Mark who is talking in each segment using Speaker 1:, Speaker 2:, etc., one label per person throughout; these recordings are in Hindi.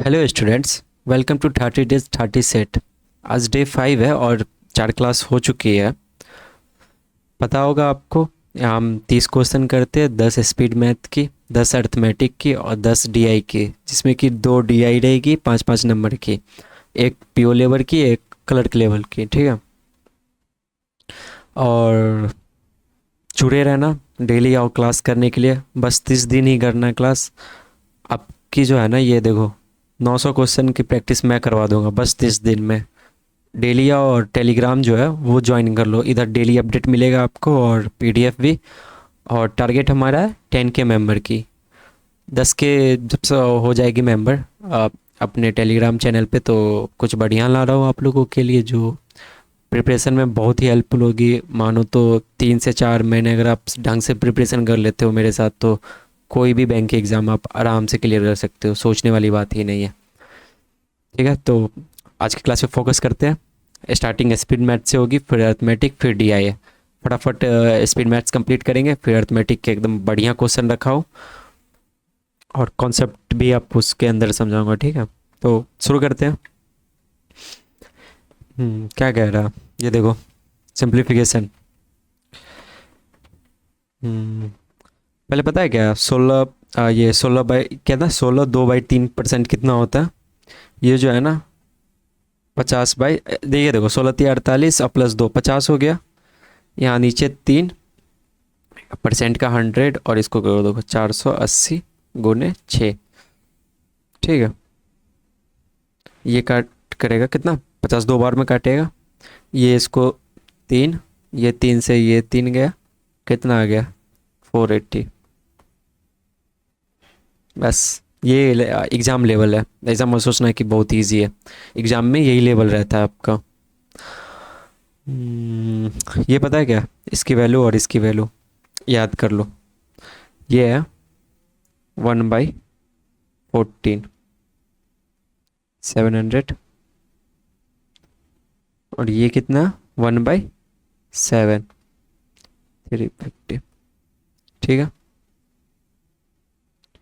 Speaker 1: Hello students, welcome to 30 days 30 set. आज डे 5 है और 4 क्लास हो चुकी है। पता होगा आपको, हम 30 क्वेश्चन करते हैं, 10 स्पीड मैथ की, 10 अर्थमेटिक की और 10 डीआई की, जिसमें कि 2 डीआई रहेगी 5-5 नंबर की, एक पीओ लेवल की, एक क्लर्क लेवल की। ठीक है, और जुड़े रहना, डेली आओ क्लास करने के लिए। बस 30 दिन ही करना है क्लास। आपकी जो है ना, ये देखो, 900 क्वेश्चन की प्रैक्टिस मैं करवा दूंगा बस 30 दिन में। डेली आओ और टेलीग्राम जो है वो ज्वाइन कर लो, इधर डेली अपडेट मिलेगा आपको और पीडीएफ भी। और टारगेट हमारा है 10 के मेंबर की। 10 के जब से हो जाएगी मेंबर आप अपने टेलीग्राम चैनल पे, तो कुछ बढ़िया ला रहा हूँ आप लोगों के लिए, जो प्रिपरेशन में बहुत ही हेल्पफुल होगी। मानो तो 3 से 4 महीने अगर आप ढंग से प्रिपरेशन कर लेते हो मेरे साथ, तो कोई भी बैंक के एग्ज़ाम आप आराम से क्लियर कर सकते हो, सोचने वाली बात ही नहीं है। ठीक है, तो आज की क्लास में फोकस करते हैं। स्टार्टिंग स्पीड मैथ से होगी, फिर अर्थमेटिक, फिर डीआई है। फटाफट स्पीड मैथ्स कंप्लीट करेंगे, फिर अर्थमेटिक के एकदम बढ़िया क्वेश्चन रखा हो और कॉन्सेप्ट भी आप उसके अंदर समझाऊंगा। ठीक है, तो शुरू करते हैं। क्या कह रहा, ये देखो, सिंप्लीफिकेशन। पहले पता है क्या, 16, ये 16 बाई क्या था, 16 2/3% कितना होता है? ये जो है ना, 50 बाई, देखिए देखो, 16×3 = 48 और +2 50 हो गया। यहाँ नीचे 3% का 100 और इसको करो, देखो 480 × 6। ठीक है, ये काट करेगा कितना, 50 दो बार में काटेगा। ये इसको 3, ये 3 से ये 3 गया, कितना आ गया, 480। बस ये एग्ज़ाम लेवल है। ऐसा मत सोचना कि बहुत इजी है, एग्ज़ाम में यही लेवल रहता है आपका। ये पता है क्या, इसकी वैल्यू और इसकी वैल्यू याद कर लो। ये है 1/14, 700, और ये कितना, 1/7, 350। ठीक है,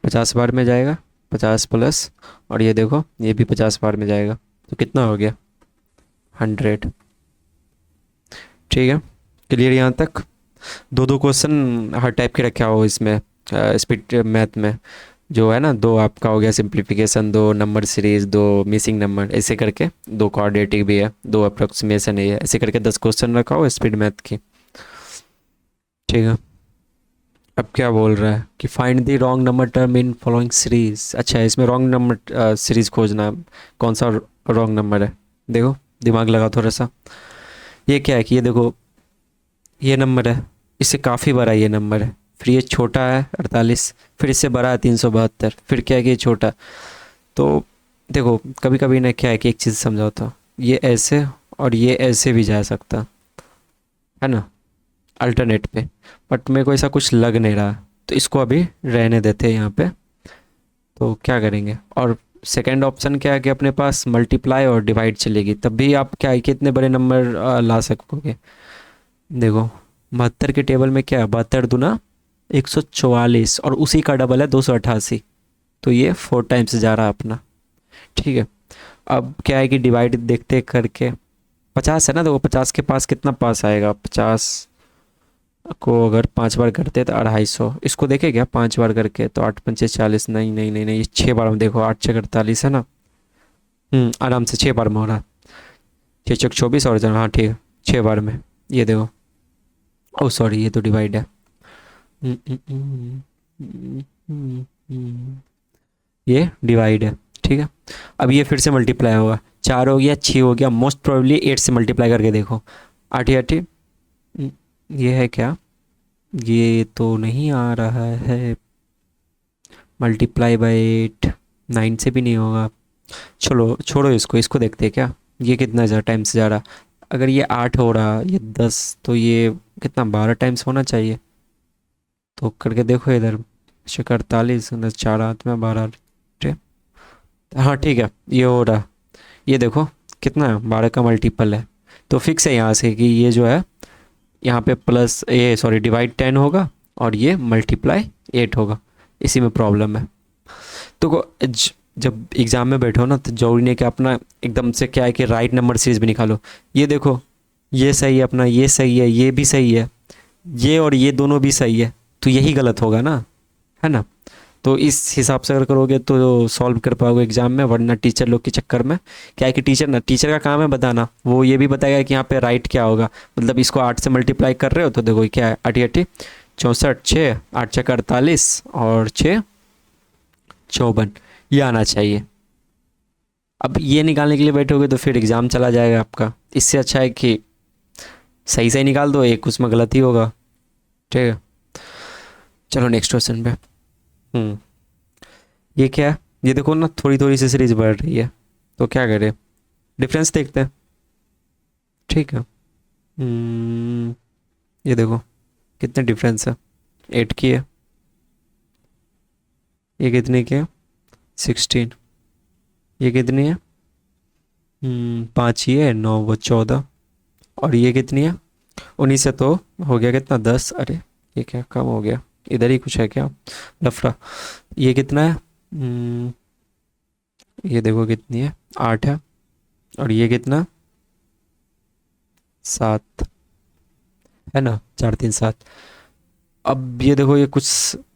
Speaker 1: 50 बार में जाएगा, 50 प्लस, और ये देखो ये भी 50 बार में जाएगा, तो कितना हो गया, 100। ठीक है, क्लियर यहाँ तक? दो दो क्वेश्चन हर टाइप के रखे हो इसमें, स्पीड मैथ में। जो है ना, दो आपका हो गया सिंप्लीफिकेशन, दो नंबर सीरीज, दो मिसिंग नंबर, ऐसे करके दो क्वाड्रेटिक भी है, दो अप्रोक्सीमेशन है, ऐसे करके 10 क्वेश्चन रखा हो स्पीड मैथ की। ठीक है, अब क्या बोल रहा है कि find the wrong number term in following series. अच्छा, इसमें रॉन्ग नंबर सीरीज खोजना है। कौन सा रॉन्ग नंबर है, देखो, दिमाग लगा थोड़ा सा। ये क्या है कि ये देखो, ये नंबर है, इससे काफ़ी बड़ा ये नंबर है, फिर ये छोटा है 48, फिर इससे बड़ा है 372, फिर क्या है कि ये छोटा। तो देखो, कभी कभी ना क्या है कि एक चीज़ समझाता, ये ऐसे और ये ऐसे भी जा सकता है ना, अल्टरनेट पे। बट मेरे को ऐसा कुछ लग नहीं रहा, तो इसको अभी रहने देते हैं यहाँ पे। तो क्या करेंगे, और सेकेंड ऑप्शन क्या है कि अपने पास मल्टीप्लाई और डिवाइड चलेगी, तब भी आप क्या है कि इतने बड़े नंबर ला सकोगे। देखो, 72 के टेबल में क्या है, 72 × 144, और उसी का डबल है 288, तो ये 4 टाइम्स जा रहा है अपना। ठीक है, अब क्या है कि डिवाइड देखते करके, 50 है ना, तो वो 50 के पास कितना पास आएगा, 50 को अगर 5 बार करते तो 250। इसको देखे क्या, 5 बार करके तो 8×5 = 40, नहीं नहीं नहीं नहीं, ये 6 बार में देखो, 8×6 = 48 है ना। आराम से 6 बार में हो रहा, 6×6 = 24, और हाँ ठीक है, 6 बार में। ये देखो, ओ सॉरी, ये तो डिवाइड है। हम्म, हम्म, हम्म, हम्म, हम्म, ये डिवाइड है। ठीक है, अब ये फिर से मल्टीप्लाई होगा, 4 हो गया, 6 हो गया, मोस्ट प्रोबेबली 8 से मल्टीप्लाई करके देखो, 8 8। ये है क्या, ये तो नहीं आ रहा है, मल्टीप्लाई बाय 8, 9 से भी नहीं होगा। चलो छोड़ो इसको, इसको देखते हैं क्या, ये कितना जा टाइम से जा रहा। अगर ये 8 हो रहा, ये 10, तो ये कितना, 12 टाइम्स होना चाहिए। तो करके देखो इधर, 48, 4 हाथ में 12। हाँ ठीक है, ये हो रहा, ये देखो कितना है, 12 का मल्टीपल है। तो फिक्स है यहाँ से कि ये जो है, यहाँ पे प्लस, ये सॉरी, डिवाइड 10 होगा और ये मल्टीप्लाई 8 होगा। इसी में प्रॉब्लम है। तो जब एग्ज़ाम में बैठो ना तो जरूरी नहीं कि अपना एकदम से क्या है कि राइट नंबर सीरीज़ भी निकालो। ये देखो, ये सही है अपना, ये सही है, ये भी सही है, ये और ये दोनों भी सही है, तो यही गलत होगा ना, है ना? तो इस हिसाब से अगर करोगे तो सॉल्व कर पाओगे एग्जाम में, वरना टीचर लोग के चक्कर में क्या है कि टीचर का काम है बताना, वो ये भी बताएगा कि यहाँ पे राइट क्या होगा। मतलब इसको 8 से मल्टीप्लाई कर रहे हो तो देखो क्या है, 8 64, 6 8 छः 48 और 6 54, ये आना चाहिए। अब ये निकालने के लिए बैठोगे तो फिर एग्ज़ाम चला जाएगा आपका। इससे अच्छा है कि सही सही निकाल दो, एक उसमें गलत ही होगा। ठीक है, चलो नेक्स्ट क्वेश्चन पे। हम्म ये क्या है, ये देखो ना थोड़ी थोड़ी सी सीरीज बढ़ रही है, तो क्या करें, डिफरेंस देखते हैं। ठीक है, ये देखो कितने डिफरेंस है, 8 की है, ये कितने की है, 16, ये कितनी है, 5 ही है, 9 वो 14, और ये कितनी है, 19 से तो हो गया कितना, 10, अरे ये क्या कम हो गया, इधर ही कुछ है क्या लफड़ा। ये कितना है, ये देखो कितनी है, 8 है, और ये कितना, 7, है ना, 4 3 7। अब ये देखो, ये कुछ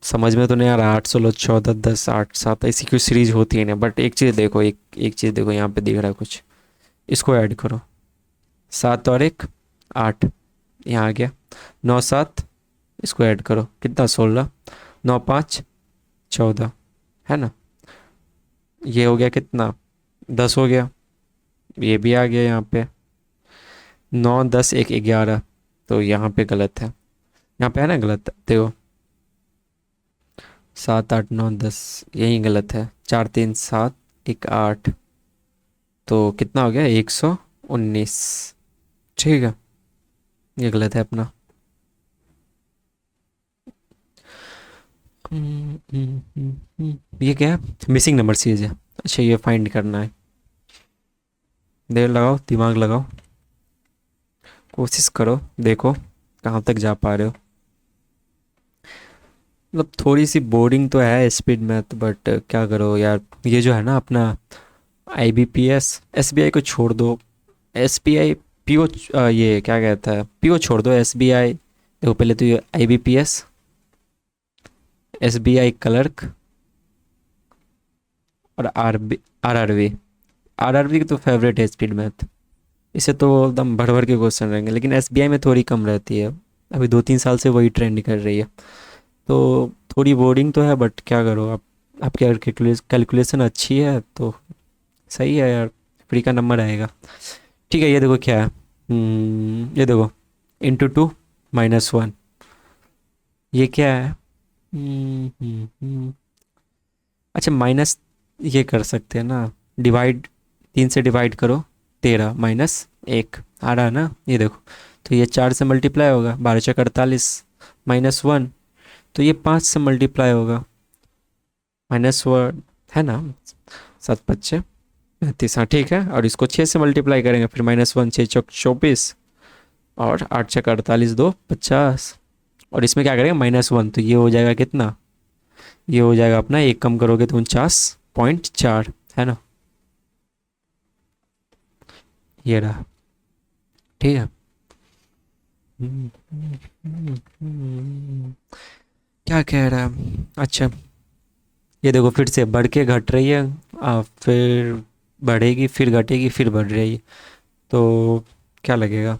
Speaker 1: समझ में तो नहीं आ रहा, 8 16 14 10 8 7 ऐसी कोई सीरीज होती है ना, बट एक चीज़ देखो, एक चीज़ देखो यहाँ पे दिख रहा है कुछ, इसको ऐड करो, 7 और 1 8, यहाँ आ गया, 9 7, इसको ऐड करो कितना, 16, 9 5 14, है ना, ये हो गया कितना, 10 हो गया, ये भी आ गया यहाँ पे, 9 10 1 11, तो यहाँ पे गलत है, यहाँ पे है ना गलत, देखो 7 8 9 10, यही गलत है, 4 3 7 1 8, तो कितना हो गया, 119। ठीक है, ये गलत है अपना। ये क्या है, मिसिंग नंबर सीरीज है, अच्छा ये फाइंड करना है, देर लगाओ दिमाग लगाओ, कोशिश करो, देखो कहाँ तक जा पा रहे हो। मतलब थोड़ी सी बोरिंग तो है स्पीड मैथ, बट क्या करो यार, ये जो है ना अपना IBPS, SBI को छोड़ दो, SBI PO, ये क्या कहता है, PO छोड़ दो, SBI देखो, पहले तो ये IBPS, SBI क्लर्क और RRB, RRB की तो फेवरेट है स्पीड मैथ, इसे तो एकदम भर भर के क्वेश्चन रहेंगे, लेकिन SBI में थोड़ी कम रहती है, अभी 2 3 साल से वही ट्रेंड कर रही है, तो थोड़ी बोरिंग तो है, बट क्या करो आप, आपकी अगर कैलकुलेशन अच्छी है तो सही है यार, फ्री का नंबर आएगा। ठीक है, ये देखो क्या है, ये देखो × 2 -1, ये क्या है, अच्छा माइनस, ये कर सकते हैं ना, डिवाइड, 3 से डिवाइड करो, 13 -1 आ रहा है ना, ये देखो, तो ये 4 से मल्टीप्लाई होगा, 12 चौक 48, -1, तो ये 5 से मल्टीप्लाई होगा, -1, है ना, 7 5 35, हाँ ठीक है, और इसको 6 से मल्टीप्लाई करेंगे, फिर -1 6 चौक 24, और 8 छक 48 2 50, और इसमें क्या करेंगे, -1, तो ये हो जाएगा कितना, ये हो जाएगा अपना, एक कम करोगे तो 49.4, है ना, ये रहा। ठीक है, क्या कह रहा है, अच्छा ये देखो फिर से बढ़ के घट रही है, फिर बढ़ेगी, फिर घटेगी, फिर बढ़ रही है, तो क्या लगेगा,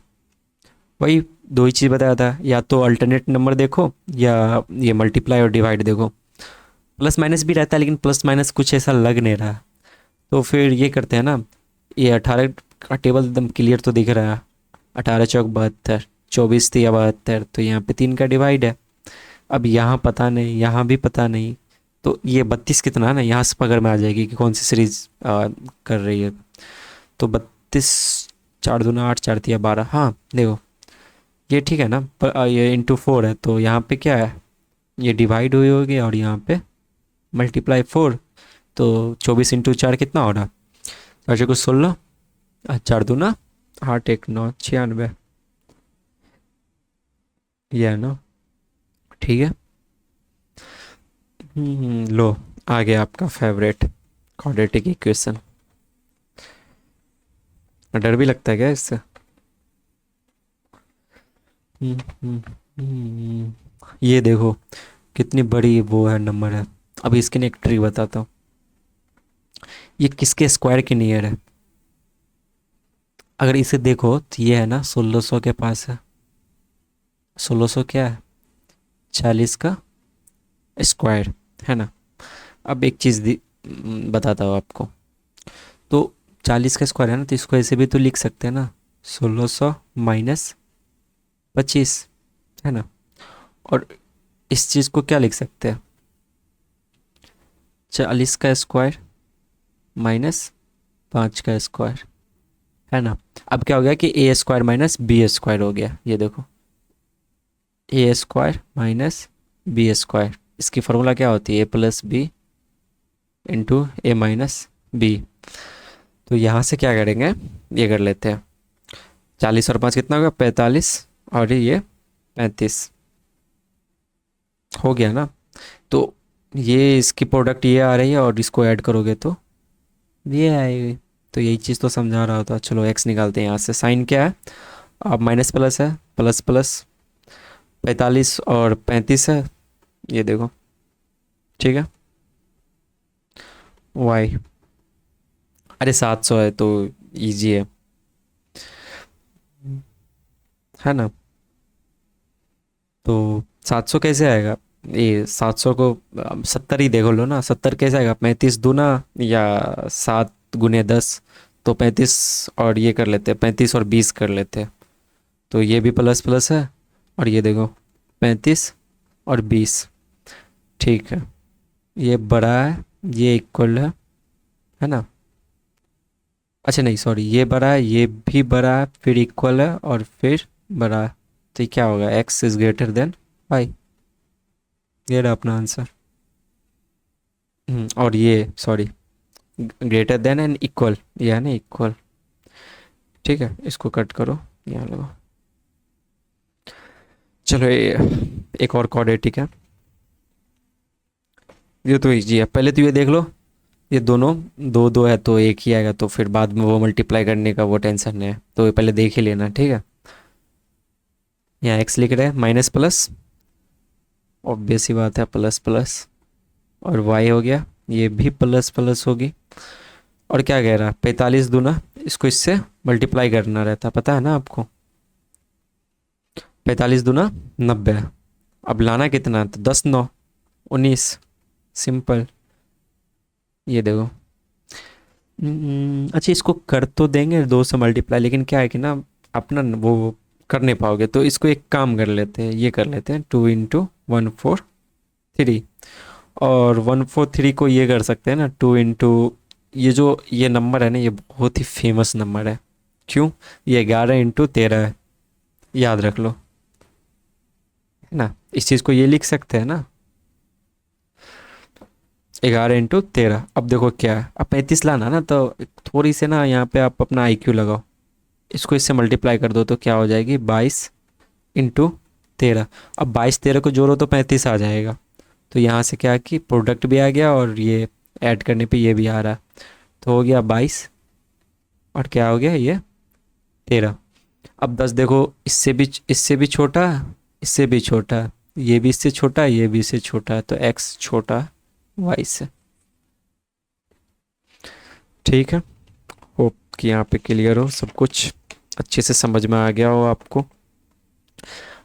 Speaker 1: वही दो ही चीज़ बताया था, या तो अल्टरनेट नंबर देखो, या ये मल्टीप्लाई और डिवाइड देखो, प्लस माइनस भी रहता है, लेकिन प्लस माइनस कुछ ऐसा लग नहीं रहा, तो फिर ये करते हैं ना, ये 18 का टेबल एकदम क्लियर तो दिख रहा है, 18 चौक 72, 24 थी या 72, तो यहाँ पे 3 का डिवाइड है, अब यहाँ पता नहीं, यहाँ भी पता नहीं, तो ये 32 कितना है ना, यहाँ से पकड़ में आ जाएगी कि कौन सी सीरीज कर रही है, तो 32, 4 दूना 8, 4 तिया 12, हाँ देखो ये ठीक है ना, पर ये × 4 है, तो यहाँ पे क्या है, ये डिवाइड हुई होगी, और यहाँ पे मल्टीप्लाई 4, तो 24 × 4 कितना हो रहा, अच्छा कुछ 16, 4 दूना 8 1 9 96, ये है ना, ठीक है। लो आ गया आपका फेवरेट क्वाड्रेटिक इक्वेशन। डर भी लगता है क्या इससे? ये देखो कितनी बड़ी वो है, नंबर है। अभी इसकी ना एक ट्रिक बताता हूँ। ये किसके स्क्वायर के नियर है? अगर इसे देखो तो ये है ना 1600 के पास है। 1600 क्या है? 40 का स्क्वायर, है ना। अब एक चीज़ बताता हूँ आपको। तो 40 का स्क्वायर है ना, तो इसको ऐसे भी तो लिख सकते हैं ना, 1600 माइनस 25, है ना। और इस चीज़ को क्या लिख सकते हैं? 40 का स्क्वायर माइनस 5 का स्क्वायर, है ना। अब क्या हो गया कि ए स्क्वायर माइनस बी स्क्वायर हो गया, ये देखो। ए स्क्वायर माइनस बी स्क्वायर, इसकी फॉर्मूला क्या होती है? ए प्लस बी इंटू ए माइनस बी। तो यहाँ से क्या करेंगे, ये कर लेते हैं। 40 और 5 कितना होगा? 45, और ये 35 हो गया ना। तो ये इसकी प्रोडक्ट ये आ रही है, और इसको ऐड करोगे तो ये आएगी। तो यही चीज़ तो समझा रहा होता। चलो एक्स निकालते हैं यहाँ से। साइन क्या है? अब माइनस प्लस है, प्लस प्लस 45 और 35 है, ये देखो। ठीक है। वाई, अरे 700 है तो इजी है ना। तो 700 कैसे आएगा? ये 700 को 70 ही देखो लो ना। 70 कैसे आएगा? 35 दूना या 7 गुने 10, तो 35। और ये कर लेते हैं, 35 और 20 कर लेते हैं। तो ये भी प्लस प्लस है, और ये देखो 35 और 20। ठीक है, ये बड़ा है, ये इक्वल है ना। अच्छा नहीं सॉरी, ये बड़ा है, ये भी बड़ा है, फिर इक्वल है, और फिर बड़ा है। तो ये क्या होगा? X is greater than Y. ये रहा अपना आंसर। और ये sorry, greater than and equal, ये है ना इक्वल। ठीक है, इसको कट करो, यहाँ लगाओ। चलो ये एक और क्वाड्रेटिक है। ये तो इजी है, पहले तो ये देख लो। ये दोनों दो दो है तो एक ही आएगा, तो फिर बाद में वो मल्टीप्लाई करने का वो टेंशन है, तो ये पहले देख ही लेना। ठीक है, यहाँ एक्स लिख रहे हैं माइनस प्लस, ऑब्वियस सी बात है, प्लस प्लस। और वाई हो गया, ये भी प्लस प्लस होगी। और क्या कह रहा है? 45 दूना, इसको इससे मल्टीप्लाई करना रहता, पता है ना आपको। 45 दूना 90। अब लाना कितना? तो 10 9 19, सिंपल। ये देखो। अच्छा, इसको कर तो देंगे 2 से मल्टीप्लाई, लेकिन क्या है कि ना अपना वो कर नहीं पाओगे। तो इसको एक काम कर लेते हैं, ये कर लेते हैं 2 × 1 4 3। और 1 4 3 को ये कर सकते हैं ना 2 × ये जो ये नंबर है ना, ये बहुत ही फेमस नंबर है। क्यों? ये 11 × 13 है, याद रख लो, है ना। इस चीज़ को ये लिख सकते हैं ना, 11 × 13। अब देखो क्या है, अब 35 लाना ना, तो थोड़ी से ना यहाँ पे आप अपना IQ लगाओ। इसको इससे मल्टीप्लाई कर दो तो क्या हो जाएगी? 22 × 13। अब 22 13 को जोड़ो तो 35 आ जाएगा। तो यहाँ से क्या कि प्रोडक्ट भी आ गया, और ये ऐड करने पे ये भी आ रहा है। तो हो गया 22, और क्या हो गया ये 13। अब 10 देखो, इससे भी छोटा है, इससे भी छोटा है, ये भी इससे छोटा है, ये भी इससे छोटा है, तो x छोटा है y से। ठीक है, होप कि यहाँ पे क्लियर हो, सब कुछ अच्छे से समझ में आ गया हो आपको।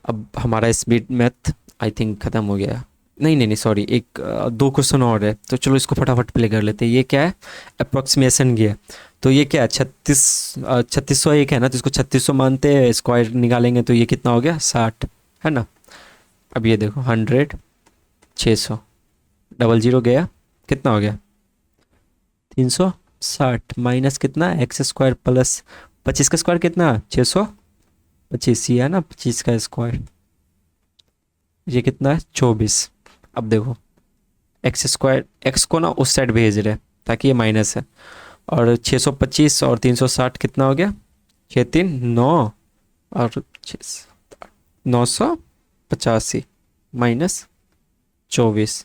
Speaker 1: अब हमारा स्पीड मैथ आई थिंक ख़त्म हो गया। नहीं नहीं नहीं सॉरी, एक 2 क्वेश्चन और है, तो चलो इसको फटाफट प्ले कर लेते हैं। ये क्या है? अप्रोक्सीमेशन की है। तो ये क्या है? 3601 है ना, तो इसको 3600 मानते हैं, स्क्वायर निकालेंगे तो ये कितना हो गया? 60, है ना। अब ये देखो 100 600 डबल जीरो गया, कितना हो गया? 360 माइनस कितना? एक्स स्क्वायर प्लस 25 का स्क्वायर कितना? 625, ये है ना 25 का स्क्वायर, ये कितना है? 24। अब देखो एक्स स्क्वायर, एक्स को ना उस साइड भेज रहे ताकि ये माइनस है। और 625 और 360 कितना हो गया? 6 3 9, और 985 माइनस 24।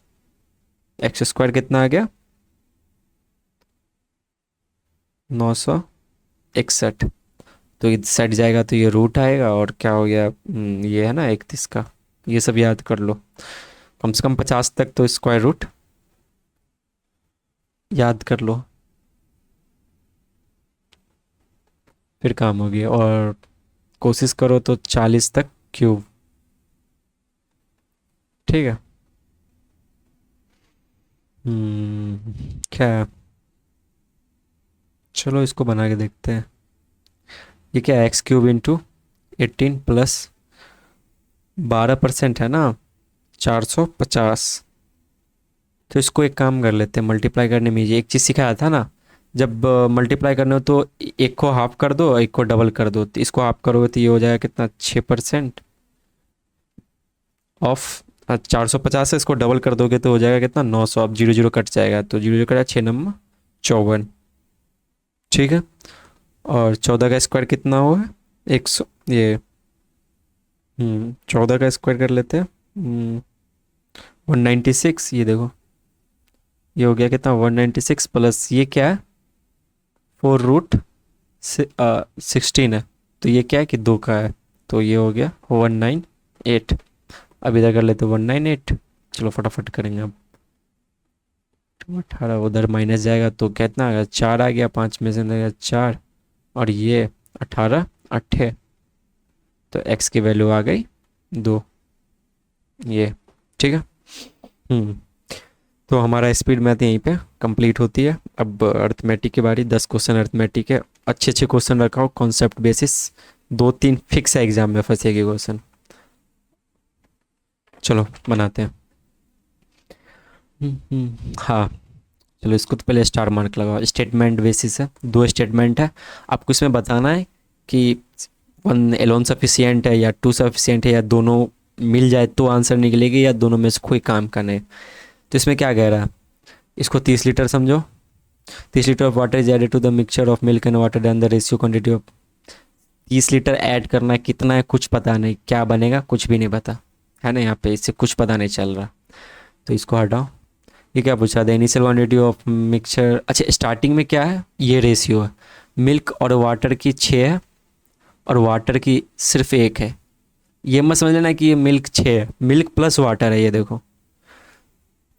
Speaker 1: एक्स स्क्वायर कितना आ गया? 961। तो ये सेट जाएगा तो ये रूट आएगा, और क्या हो गया, ये है ना 31 का। ये सब याद कर लो, कम से कम 50 तक तो स्क्वायर रूट याद कर लो, फिर काम हो गया। और कोशिश करो तो 40 तक क्यूब। ठीक है। क्या है? चलो इसको बना के देखते हैं। ये क्या है, एक्स क्यूब इंटू 18 प्लस 12% है ना, 450। तो इसको एक काम कर लेते हैं, मल्टीप्लाई करने में ये एक चीज़ सिखाया था ना, जब मल्टीप्लाई करना हो तो एक को हाफ कर दो, एक को डबल कर दो। तो इसको हाफ करोगे तो ये हो जाएगा कितना, 6% ऑफ 450 है। इसको डबल कर दोगे तो हो जाएगा कितना, 900। अब जीरो जीरो कट जाएगा, तो जीरो जीरो कटा, 6 नंबर 54। ठीक है। और 14 का स्क्वायर कितना हुआ, 100। ये 14 का स्क्वायर कर लेते हैं, 196। ये देखो, ये हो गया कितना, 196 प्लस ये क्या है, 4√16 है। तो ये क्या है कि 2 का है, तो ये हो गया 198। अब इधर कर लेते 198। चलो फटाफट करेंगे अब। 18 उधर माइनस जाएगा तो कितना आ गया, 4 आ गया, 5 में से गया 4, और ये 18 अट्ठे, तो x की वैल्यू आ गई 2। ये ठीक है। हम्म तो हमारा स्पीड मैथ यहीं पे कंप्लीट होती है। अब अर्थमेटिक की बारी, 10 क्वेश्चन अर्थमेटिक है। अच्छे अच्छे क्वेश्चन रखा हो, कॉन्सेप्ट बेसिस, 2-3 फिक्स है एग्जाम में फंसेगी क्वेश्चन। चलो बनाते हैं। हाँ, चलो इसको तो पहले स्टार मार्क लगाओ। स्टेटमेंट बेसिस है, 2 स्टेटमेंट है। आपको इसमें बताना है कि 1 एलोन सफिशियंट है या 2 सफिशियंट है, या दोनों मिल जाए तो आंसर निकलेगी, या दोनों में से कोई काम करना है। तो इसमें क्या कह रहा है, इसको 30 लीटर समझो। 30 litre of water is added to the mixture of milk and water and the ratio quantity of. 30 litre add करना है, कितना है कुछ पता नहीं, क्या बनेगा कुछ भी नहीं पता है ना, यहाँ पे इससे कुछ पता नहीं चल रहा। तो इसको हटाओ। ये क्या पूछ रहा था, इनिशियल क्वांटिटी ऑफ मिक्सचर। अच्छा, स्टार्टिंग में क्या है, ये रेशियो है, मिल्क और वाटर की 6 है और वाटर की सिर्फ 1 है। ये मत समझ लेना कि ये मिल्क 6 है, मिल्क प्लस वाटर है, ये देखो।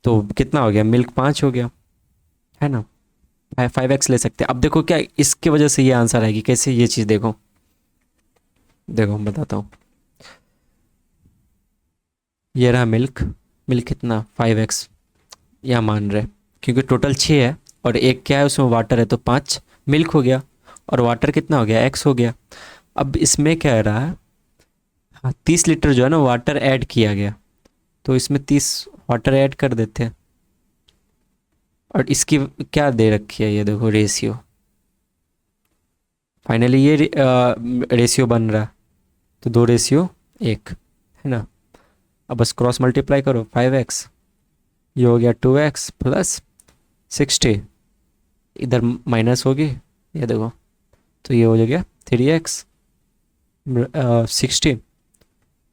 Speaker 1: तो कितना हो गया, मिल्क 5 हो गया, है ना। 5x ले सकते हैं। अब देखो क्या इसके वजह से ये आंसर आएगी, कैसे, ये चीज़ देखो। देखो मैं बताता हूँ। ये रहा मिल्क, मिल्क कितना 5x, यहाँ मान रहे, क्योंकि टोटल 6 है और एक क्या है उसमें वाटर है, तो 5 मिल्क हो गया, और वाटर कितना हो गया, x हो गया। अब इसमें क्या रहा है, हाँ 30 लीटर जो है ना वाटर ऐड किया गया, तो इसमें 30 वाटर ऐड कर देते हैं। और इसकी क्या दे रखी है, ये देखो रेशियो। फाइनली ये रेशियो बन रहा है, तो 2:1 है ना। अब बस क्रॉस मल्टीप्लाई करो, 5x, ये हो गया 2x प्लस 60, इधर माइनस होगी, ये देखो, तो ये हो गया 3x 60,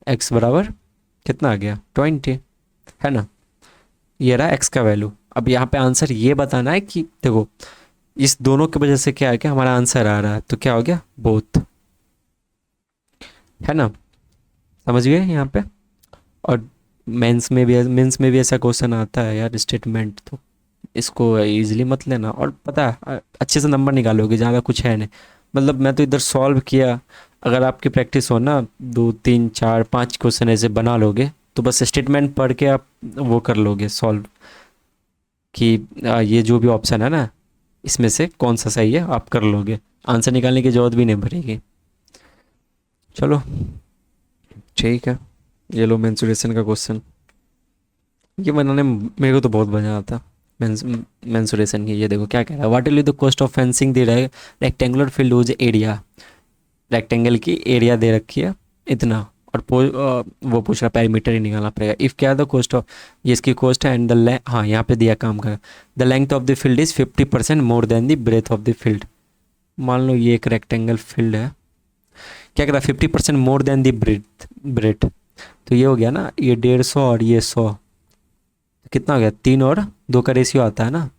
Speaker 1: x बराबर कितना आ गया 20, है ना। ये रहा x का वैल्यू। अब यहाँ पे आंसर ये बताना है कि देखो इस दोनों की वजह से क्या है कि हमारा आंसर आ रहा है, तो क्या हो गया, बोथ, है ना। समझ गए यहाँ पे। और मेंस में भी ऐसा क्वेश्चन आता है यार, स्टेटमेंट, तो इसको इजीली मत लेना। और पता है अच्छे से नंबर निकालोगे, ज़्यादा कुछ है नहीं। मतलब मैं तो इधर सॉल्व किया, अगर आपकी प्रैक्टिस हो ना, 2 3 4 5 क्वेश्चन ऐसे बना लोगे, तो बस स्टेटमेंट पढ़ के आप वो कर लोगे सॉल्व, कि ये जो भी ऑप्शन है ना इसमें से कौन सा सही है, आप कर लोगे, आंसर निकालने की जरूरत भी नहीं पड़ेगी। चलो ठीक है। ये लो मेंसुरेशन का क्वेश्चन, ये बनाने में मेरे को तो बहुत मज़ा आता। मेंसुरेशन की, ये देखो क्या कह रहा है, what will the cost of fencing the rectangular field use area. Rectangle की एरिया दे रखी है इतना, और वो पूछ रहा पैरामीटर ही निकालना पड़ेगा। इफ़ क्या द कॉस्ट ऑफ, ये इसकी कॉस्ट है, एंड द लेंथ, हाँ यहाँ पे दिया काम का, the length of the field is 50% more than the breadth of the field. मान लो ये एक रेक्टेंगल फील्ड है, क्या कह रहा है 50% मोर देन द ब्रेथ, तो ये हो गया ना, ये 150 और ये 100, कितना हो गया, 3 और 2 का रेशियो आता है ना,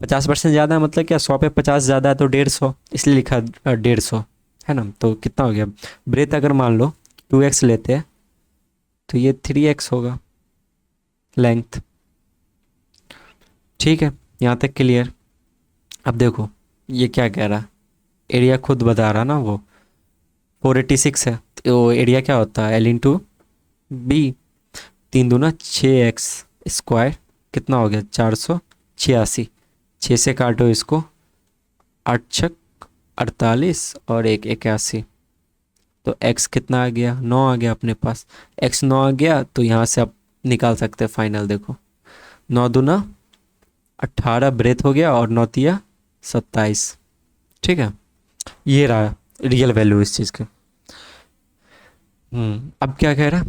Speaker 1: 50% ज़्यादा है मतलब क्या, 100 पे 50 ज़्यादा है तो 150, इसलिए लिखा 150, है ना। तो कितना हो गया ब्रेथ, अगर मान लो 2x लेते हैं तो ये 3x होगा लेंथ। ठीक है, यहाँ तक क्लियर। अब देखो ये क्या कह रहा, एरिया खुद बता रहा ना वो, 486 है, तो एरिया क्या होता है, L×B, 3×2 = 6x², कितना हो गया 486, 6 से काटो इसको, 8×6 = 48 और 1 = 81, तो x कितना आ गया, 9 आ गया अपने पास। x 9 आ गया तो यहाँ से आप निकाल सकते हैं फाइनल, देखो 9×2 = 18 ब्रेथ हो गया, और 9×3 = 27। ठीक है, ये रहा रियल वैल्यू इस चीज़ के। अब क्या कह रहा,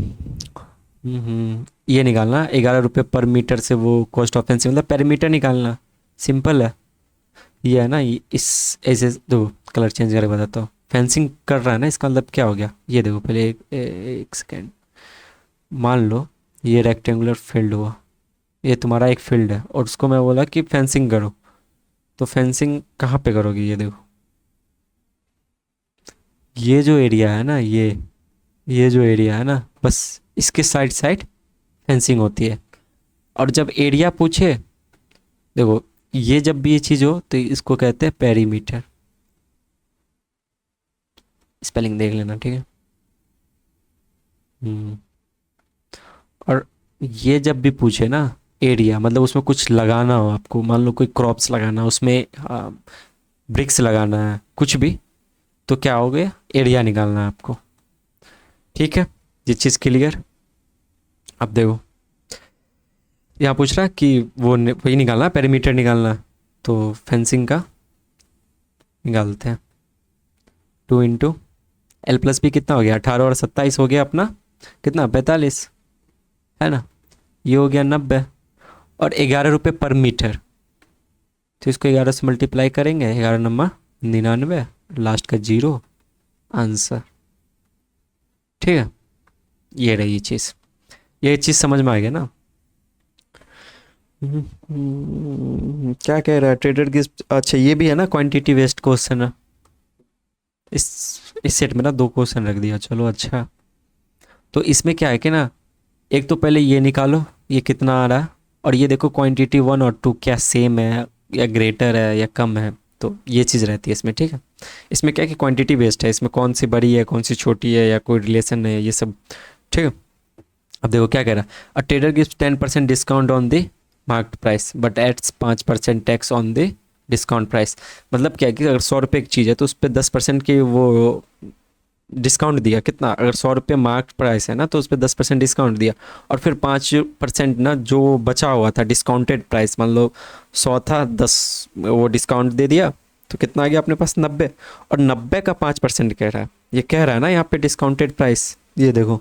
Speaker 1: ये निकालना 11 रुपये पर मीटर से, वो कॉस्ट ऑफ फेंसिंग मतलब पेरीमीटर निकालना, सिंपल है। ये है ना, इस ऐसे दो कलर चेंज करके बताता हूँ। फेंसिंग कर रहा है ना, इसका मतलब क्या हो गया, ये देखो पहले एक सेकेंड, मान लो ये रेक्टेंगुलर फील्ड हुआ, ये तुम्हारा एक फील्ड है, और उसको मैं बोला कि फेंसिंग करो, तो फेंसिंग कहाँ पे करोगे, ये देखो ये जो एरिया है ना, ये जो एरिया है ना, बस इसके साइड साइड फेंसिंग होती है। और जब एरिया पूछे, देखो ये जब भी ये चीज़ हो तो इसको कहते हैं पेरीमीटर, स्पेलिंग देख लेना, ठीक है। हम्म और ये जब भी पूछे ना एरिया, मतलब उसमें कुछ लगाना हो आपको, मान लो कोई क्रॉप्स लगाना, उसमें ब्रिक्स लगाना है, कुछ भी, तो क्या हो गया, एरिया निकालना है आपको। ठीक है, ये चीज़ क्लियर। अब देखो यहाँ पूछ रहा है कि वही निकालना, पेरीमीटर निकालना, तो फेंसिंग का निकालते हैं। 2 × L+B कितना हो गया, 18 और 27 हो गया अपना, कितना 45, है ना। ये हो गया 90, और 11 रुपये पर मीटर, तो इसको 11 से मल्टीप्लाई करेंगे, 11×99, लास्ट का 0, आंसर। ठीक है, ये रही ये चीज़ समझ में आ गया ना। क्या कह रहा है ट्रेडर गिफ्ट, अच्छा ये भी है ना क्वांटिटी वेस्ट क्वेश्चन है, इस सेट में ना 2 क्वेश्चन रख दिया, चलो अच्छा। तो इसमें क्या है कि ना, एक तो पहले ये निकालो ये कितना आ रहा है, और ये देखो क्वांटिटी 1 और 2 क्या सेम है या ग्रेटर है या कम है, तो ये चीज़ रहती है इसमें। ठीक है, इसमें क्या है कि क्वांटिटी बेस्ड है, इसमें कौन सी बड़ी है कौन सी छोटी है या कोई रिलेशन है, ये सब। ठीक है, अब देखो क्या कह रहा है, a trader gives 10% discount on the marked price but adds 5% tax on the discount price. मतलब क्या है कि अगर 100 रुपये की चीज़ है तो उस पर 10% की वो डिस्काउंट दिया, कितना, अगर 100 रुपये मार्क प्राइस है ना तो उस पर 10% डिस्काउंट दिया, और फिर 5% ना जो बचा हुआ था डिस्काउंटेड प्राइस, मान लो 100 था, 10 वो डिस्काउंट दे दिया, तो कितना आ गया अपने पास 90, और 90 का 5% कह रहा है, ये कह रहा है ना यहाँ पे डिस्काउंटेड प्राइस, ये देखो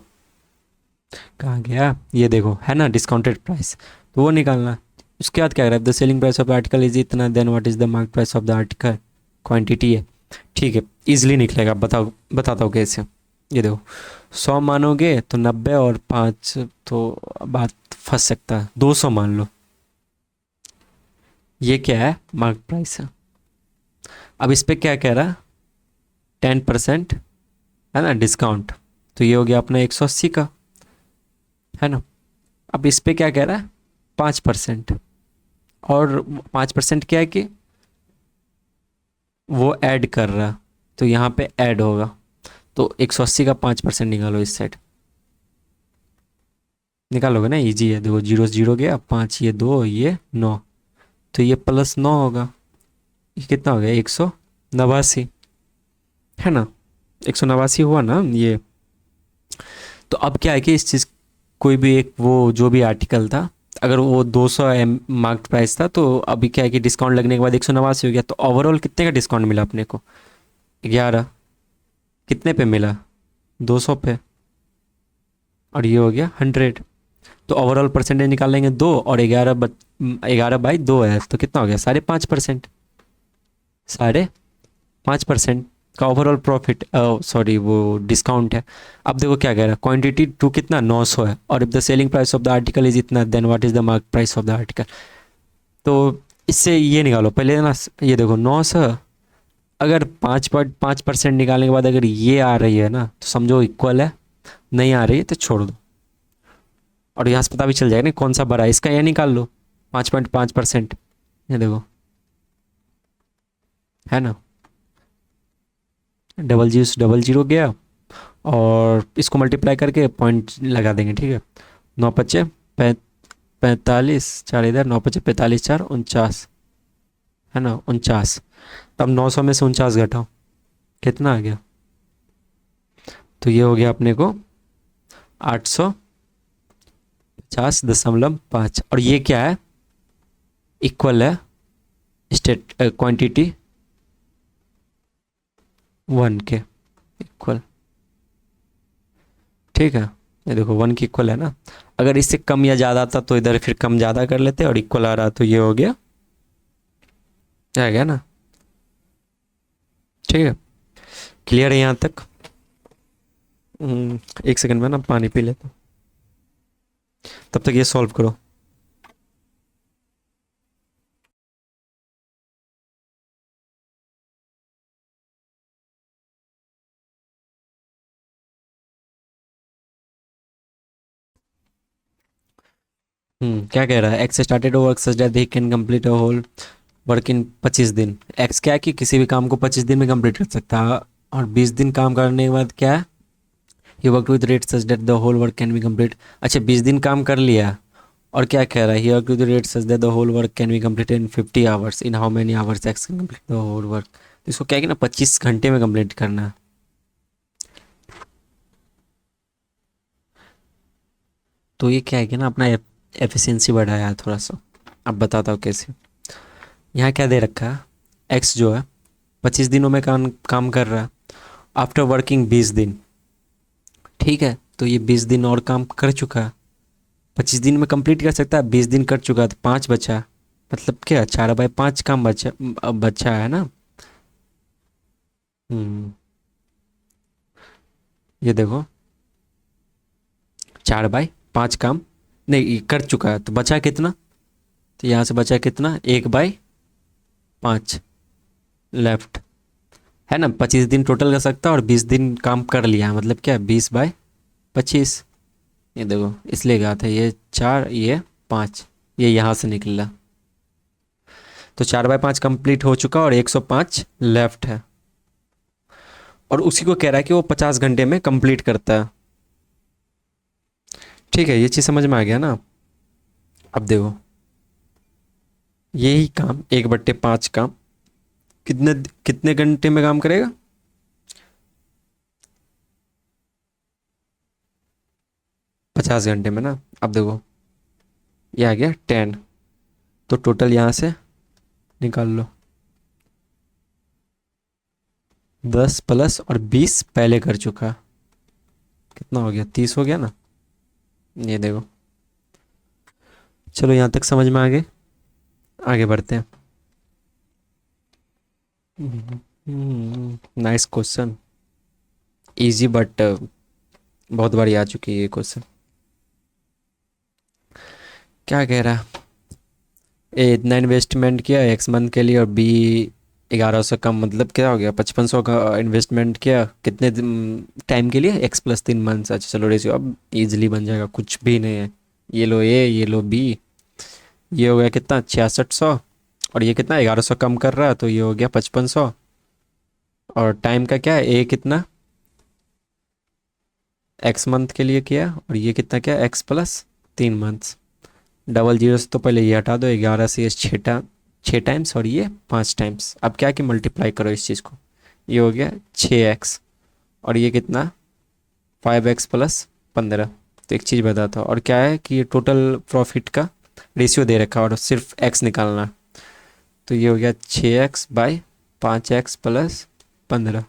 Speaker 1: कहाँ गया, ये देखो है ना डिस्काउंटेड प्राइस, तो वो निकालना। उसके बाद क्या कह रहा है, the selling price of article is इतना, then what is the mark price of the article, quantity है। ठीक है, इजीली निकलेगा, बताओ, बताता हूँ कैसे। ये देखो 100 मानोगे तो 90 और 5, तो बात फंस सकता है, 200 मान लो, ये क्या है मार्क प्राइस है। अब इस पे क्या कह रहा है, 10% है ना डिस्काउंट, तो ये हो गया अपना 180 का, है ना। अब इस पे क्या कह रहा है, 5%, और 5% क्या है कि वो ऐड कर रहा, तो यहाँ पे ऐड होगा, तो 180 का 5% निकालो इस साइड, निकालोगे ना, इजी है, देखो 0 0 गया, 5 ये 2 ये 9, तो ये +9 होगा, ये कितना हो गया 189, है ना, 189 हुआ ना ये। तो अब क्या है कि इस चीज़, कोई भी एक वो जो भी आर्टिकल था, अगर वो 200 मार्क प्राइस था, तो अभी क्या है कि डिस्काउंट लगने के बाद 189 हो गया, तो ओवरऑल कितने का डिस्काउंट मिला अपने को, 11, कितने पे मिला, 200 पे, और ये हो गया 100, तो ओवरऑल परसेंटेज निकाल लेंगे 2, और 11/2 है, तो कितना हो गया 5.5%, 5.5% का ओवरऑल प्रॉफिट, सॉरी वो डिस्काउंट है। अब देखो क्या कह रहा है, क्वांटिटी 2 कितना 900 है, और if the selling price of the article is इतना, then what is the mark price of the article. तो इससे ये निकालो पहले ना, ये देखो 900, अगर 5.5% निकालने के बाद अगर ये आ रही है ना तो समझो इक्वल है, नहीं आ रही है तो छोड़ दो। और यहाँ से पता भी चल जाएगा ना कौन सा बड़ा है, इसका ये निकाल लो 5.5%, ये देखो है ना, डबल जीरो गया, और इसको मल्टीप्लाई करके पॉइंट लगा देंगे, ठीक है। 9 5 45, चार इधर, 9 5 45, 4 49, है ना 49। तब 900 में से 49 घटाओ, कितना आ गया, तो ये हो गया अपने को 850.5, और ये क्या है, इक्वल है स्टेट क्वांटिटी 1 के इक्वल, ठीक है। ये देखो 1 की इक्वल है ना, अगर इससे कम या ज़्यादा आता तो इधर फिर कम ज़्यादा कर लेते, और इक्वल आ रहा तो ये हो गया, आ गया ना, ठीक है। क्लियर है यहाँ तक? एक सेकंड में ना पानी पी लेता हूँ, तब तक ये सॉल्व करो। क्या कह रहा है, X started work such that he can complete a whole work in 25 दिन। एक्स क्या है कि किसी भी काम को 25 दिन में कंप्लीट कर सकता है, और 20 दिन काम करने के बाद क्या है, he work with rate such that the whole work can be complete. अच्छा 20 दिन काम कर लिया, और क्या कह रहा है, he work with rate such that the whole work can be complete in 50 hours, in how many hours X can complete the whole work. तो इसको क्या है कि ना 25 घंटे में कंप्लीट करना है। तो ये क्या है कि ना अपना एफिशिएंसी बढ़ाया है थोड़ा सा। अब बताता हूँ कैसे। यहाँ क्या दे रखा है, एक्स जो है 25 दिनों में काम कर रहा है, आफ्टर वर्किंग 20 दिन, ठीक है। तो ये 20 दिन और काम कर चुका है, 25 दिन में कंप्लीट कर सकता है, 20 दिन कर चुका है तो 5 बचा, मतलब क्या 4/5 काम बचा है ना। हम्म ये देखो 4/5 काम नहीं ये कर चुका है, तो बचा कितना, तो यहाँ से बचा कितना, 1/5 लेफ्ट, है ना। 25 दिन टोटल कर सकता है, और 20 दिन काम कर लिया है, मतलब क्या 20/25। ये देखो इसलिए कहा था ये 4 ये 5, ये यहाँ से निकला, तो 4/5 कंप्लीट हो चुका और 105 लेफ्ट है, और उसी को कह रहा है कि वो 50 घंटे में कंप्लीट करता है, ठीक है। ये चीज़ समझ में आ गया ना। अब देखो यही काम 1/5 काम कितने कितने घंटे में काम करेगा, 50 घंटे में ना। अब देखो ये आ गया 10, तो टोटल यहाँ से निकाल लो, 10 प्लस और 20 पहले कर चुका, कितना हो गया, 30 हो गया ना। ये देखो, चलो यहाँ तक समझ में आ गए, आगे बढ़ते हैं। नाइस क्वेश्चन, इजी बट बहुत बारी आ चुकी है ये क्वेश्चन। क्या कह रहा है, ए इतना इन्वेस्टमेंट किया एक्स मंथ के लिए, और बी 1100 कम, मतलब क्या हो गया 5500 का इन्वेस्टमेंट किया कितने टाइम के लिए, एक्स प्लस 3 मंथ्स। अच्छा चलो रेशियो अब इजीली बन जाएगा, कुछ भी नहीं है। ये लो ए, ये लो बी, ये हो गया कितना 6600, और ये कितना 1100 कम कर रहा है, तो ये हो गया 5500। और टाइम का क्या है, ए कितना एक्स मंथ के लिए किया, और ये कितना क्या x plus 3 months. Double zero से तो पहले ये हटा दो, 11 से ये 6 टाइम्स, और ये 5 टाइम्स। अब क्या कि मल्टीप्लाई करो इस चीज़ को, ये हो गया 6x, और ये कितना 5x प्लस 15। तो एक चीज़ बताता हूँ, और क्या है कि ये टोटल प्रॉफिट का रेशियो दे रखा है, और सिर्फ x निकालना है। तो ये हो गया 6x/5x प्लस 15,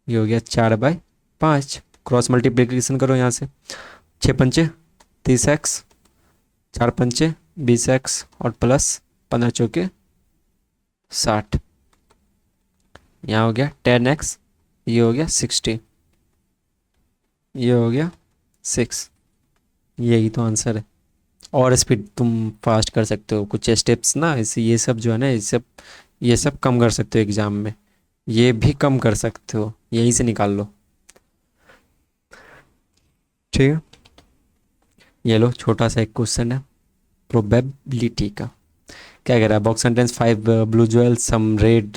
Speaker 1: ये हो गया 4/5। क्रॉस मल्टीप्लिकेशन करो यहाँ से, 6 पंचे 30x, 4 पंचे 20x, और प्लस 15 चौके 60, यहाँ हो गया 10x, ये हो गया 60, ये हो गया 6। यही तो आंसर है। और स्पीड तुम फास्ट कर सकते हो कुछ स्टेप्स ना, इस ये सब जो है ना, ये सब कम कर सकते हो एग्ज़ाम में। ये भी कम कर सकते हो, यहीं से निकाल लो। ठीक है, ये लो छोटा सा एक क्वेश्चन है प्रोबेबिलिटी का। क्या कह रहा है, box sentence 5 blue jewel some red,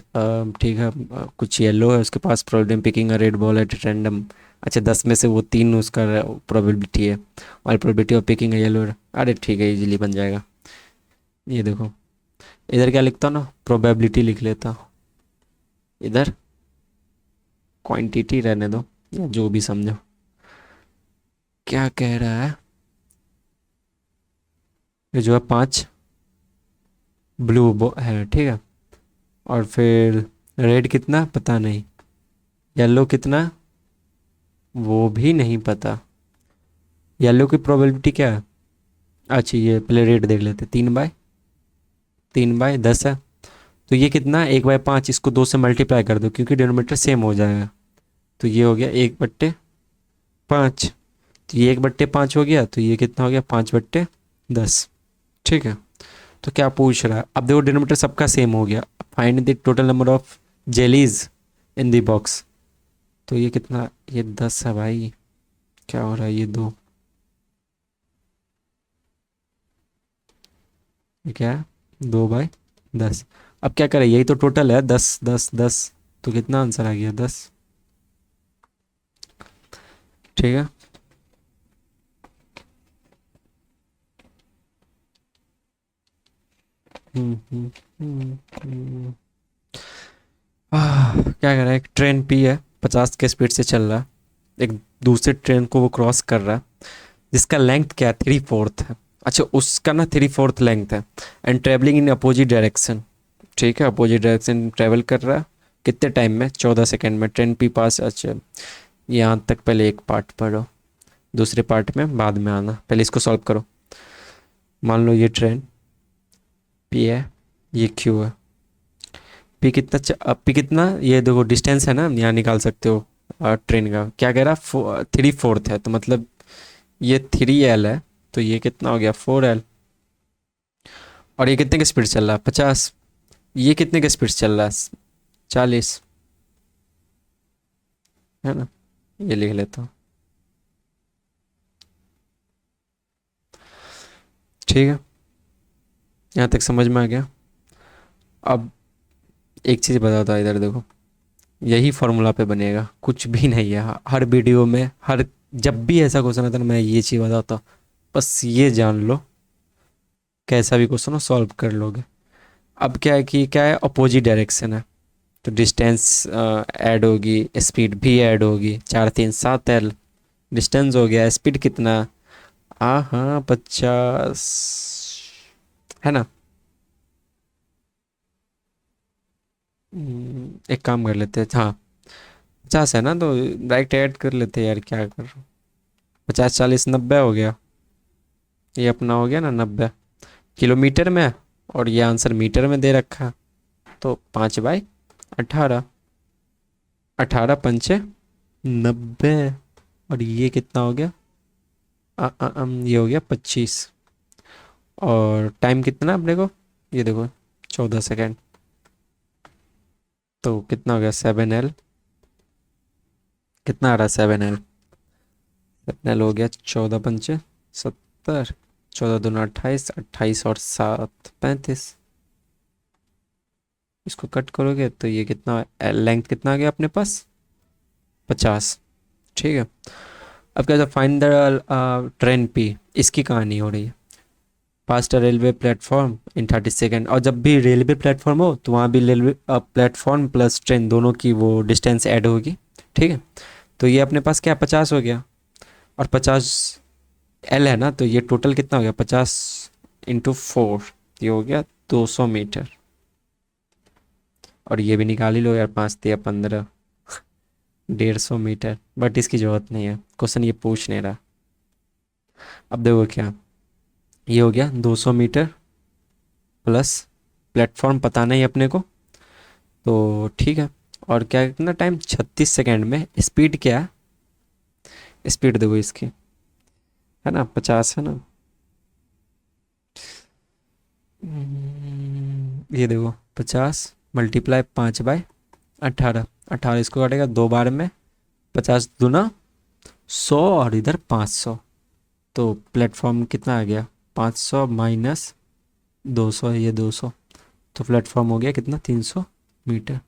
Speaker 1: ठीक है, कुछ येलो है उसके पास, probability picking a red ball at random. अच्छा 10 में से वो 3 उसका प्रोबेबिलिटी है, और probability of picking a yellow. अरे ठीक है, इजीली बन जाएगा। ये देखो, इधर क्या लिखता हूँ ना, प्रोबेबिलिटी लिख लेता हूँ, इधर क्वांटिटी रहने दो, या जो भी समझो। क्या कह रहा है, ये जो है 5 ब्लू है, ठीक है, और फिर रेड कितना पता नहीं, येलो कितना वो भी नहीं पता। येलो की प्रोबेबिलिटी क्या है, अच्छा ये पहले रेट देख लेते, 3/10 है। तो ये कितना, 1/5, इसको 2 से मल्टीप्लाई कर दो क्योंकि डिनोमीटर सेम हो जाएगा। तो ये हो गया 1/5, तो ये 1/5 हो गया, तो ये कितना हो गया, 5/10। ठीक है, तो क्या पूछ रहा है, अब देखो डिनोमीटर सबका सेम हो गया। Find the total number of jellies in the box. तो ये कितना, ये 10 है भाई। क्या हो रहा है, ये 2, ये क्या है, 2/10। अब क्या करें, यही तो टोटल है, 10 10 10। तो कितना आंसर आ गया, 10। ठीक है, हम्म, हम्म। क्या कर रहा है, एक ट्रेन पी है, 50 के स्पीड से चल रहा है, एक दूसरे ट्रेन को वो क्रॉस कर रहा है, जिसका लेंथ क्या है, 3/4 है। अच्छा उसका ना 3/4 लेंथ है, and travelling in opposite direction. ठीक है, अपोजिट डायरेक्शन ट्रेवल कर रहा है, कितने टाइम में, 14 सेकेंड में। ट्रेन पी पास, अच्छा यहाँ तक पहले एक पार्ट पढ़ो, दूसरे पार्ट में बाद में आना, पहले इसको सॉल्व करो। मान लो ये ट्रेन पी है, ये क्यू है, पी कितना पी कितना, ये देखो डिस्टेंस है ना, यहाँ निकाल सकते हो। ट्रेन का क्या कह रहा, 3/4 है, तो मतलब ये 3L है, तो ये कितना हो गया, 4L। और ये कितने की स्पीड चल रहा है, 50। ये कितने की स्पीड चल रहा है, 40, है ना। ये लिख लेता हूँ, ठीक है, यहाँ तक समझ में आ गया। अब एक चीज़ बताता हूँ, इधर देखो, यही फॉर्मूला पे बनेगा, कुछ भी नहीं है। हर वीडियो में, हर जब भी ऐसा क्वेश्चन आता है ना, मैं ये चीज़ बताता हूँ, बस ये जान लो, कैसा भी क्वेश्चन हो सॉल्व कर लोगे। अब क्या है कि क्या है, अपोजिट डायरेक्शन है, तो डिस्टेंस ऐड होगी, स्पीड भी ऐड होगी, 4 3 7 L। डिस्टेंस हो गया, स्पीड कितना, हाँ 50, है ना। एक काम कर लेते हैं, हाँ 50 है ना, तो डायरेक्ट ऐड कर लेते हैं यार, क्या कर रहा हूँ। 50 40 90 हो गया, ये अपना हो गया ना 90 किलोमीटर में, और ये आंसर मीटर में दे रखा है, तो 5/18, 18 पंचे 90। और ये कितना हो गया, ये हो गया 25। और टाइम कितना अपने को, ये देखो 14 सेकेंड, तो कितना हो गया, 7L। कितना आ रहा है, 7L, 7L हो गया 14 पंचे 70, 14 दूना 28, 28 और 7 35। इसको कट करोगे तो ये कितना, लेंथ कितना आ गया अपने पास, 50। ठीक है, अब क्या, फाइंड द ट्रेन पी, इसकी कहानी हो रही है, पास्ट रेलवे प्लेटफॉर्म इन 30 सेकेंड। और जब भी रेलवे प्लेटफॉर्म हो तो वहाँ भी रेलवे प्लेटफॉर्म प्लस ट्रेन दोनों की वो डिस्टेंस ऐड होगी। ठीक है, तो ये अपने पास क्या, 50 हो गया, और 50L है ना, तो ये टोटल कितना हो गया, 50 × 4, ये हो गया 200 मीटर। और ये भी निकाल ही लो यार, 5 × 3 = 15, 150 मीटर, बट इसकी ज़रूरत नहीं है, क्वेश्चन ये पूछ नहीं रहा। अब देखो क्या, ये हो गया 200 मीटर प्लस प्लेटफॉर्म पता नहीं अपने को, तो ठीक है। और क्या, कितना टाइम, 36 सेकेंड में। स्पीड क्या है, स्पीड देखो इसकी, है ना 50 है ना, ये देखो 50 × 5/18, 18 इसको काटेगा 2 बार में, 50 दूना 100 और इधर 500। तो प्लेटफॉर्म कितना आ गया, 500 माइनस 200 है, ये 200, तो प्लेटफॉर्म हो गया कितना, 300 मीटर।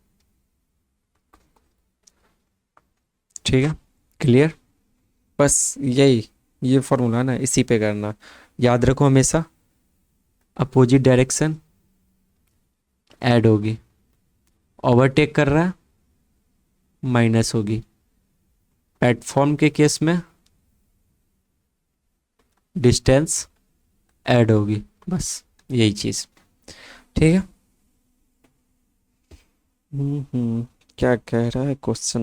Speaker 1: ठीक है, क्लियर। बस यही, ये फॉर्मूला ना, इसी पे करना, याद रखो हमेशा। अपोजिट डायरेक्शन ऐड होगी, ओवरटेक कर रहा है माइनस होगी, प्लेटफॉर्म के केस में डिस्टेंस ऐड होगी, बस यही चीज़। ठीक है। क्या कह रहा है question,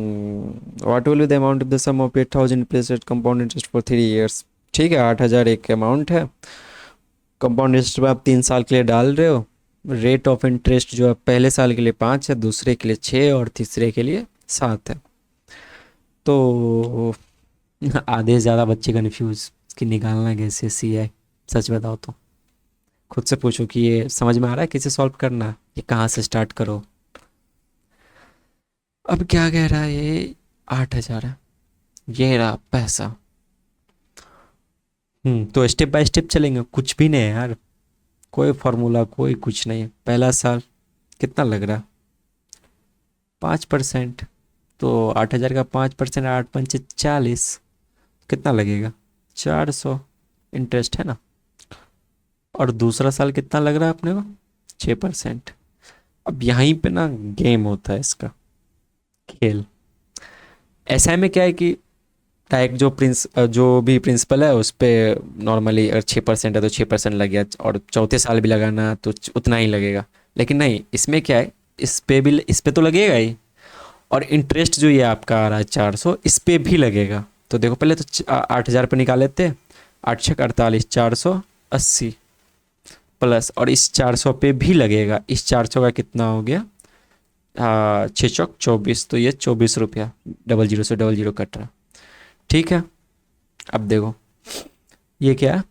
Speaker 1: what will be the amount of the sum of 8,000 place compound interest for 3 years. ठीक है, 8,000 एक अमाउंट है, कंपाउंड इंटरेस्ट में आप 3 साल के लिए डाल रहे हो। रेट ऑफ इंटरेस्ट जो है पहले साल के लिए 5 है, दूसरे के लिए 6 और तीसरे के लिए 7 है। तो आधे से ज़्यादा बच्चे कन्फ्यूज कि निकालना कैसे सी है। सच बताओ तो खुद से पूछो कि ये समझ में आ रहा है कैसे सॉल्व करना, ये कहाँ से स्टार्ट करो। अब क्या कह रहा है ये, 8,000 है, ये रहा पैसा। तो स्टेप बाय स्टेप चलेंगे, कुछ भी नहीं है यार, कोई फार्मूला कोई कुछ नहीं है। पहला साल कितना लग रहा है, 5%, तो 8,000 का 5%, 8×5 = 40, कितना लगेगा, 400 इंटरेस्ट है ना। और दूसरा साल कितना लग रहा है अपने को, 6%। अब यहीं पे ना गेम होता है इसका, खेल। ऐसा में क्या है कि डायरेक्ट जो भी प्रिंसिपल है उस पे नॉर्मली अगर 6% है तो 6% लग गया, और चौथे साल भी लगाना तो उतना ही लगेगा। लेकिन नहीं, इसमें क्या है, इस पे तो लगेगा ही, और इंटरेस्ट जो ये आपका आ रहा है 400, इस पे भी लगेगा। तो देखो पहले तो 8,000 पे निकाल लेते हैं, 8×6 = 48, 480 प्लस, और इस 400 पे भी लगेगा, इस 400 का कितना हो गया, 6×4 = 24, तो ये 24 रुपया, डबल जीरो से डबल जीरो कट रहा। ठीक है। अब देखो ये क्या है,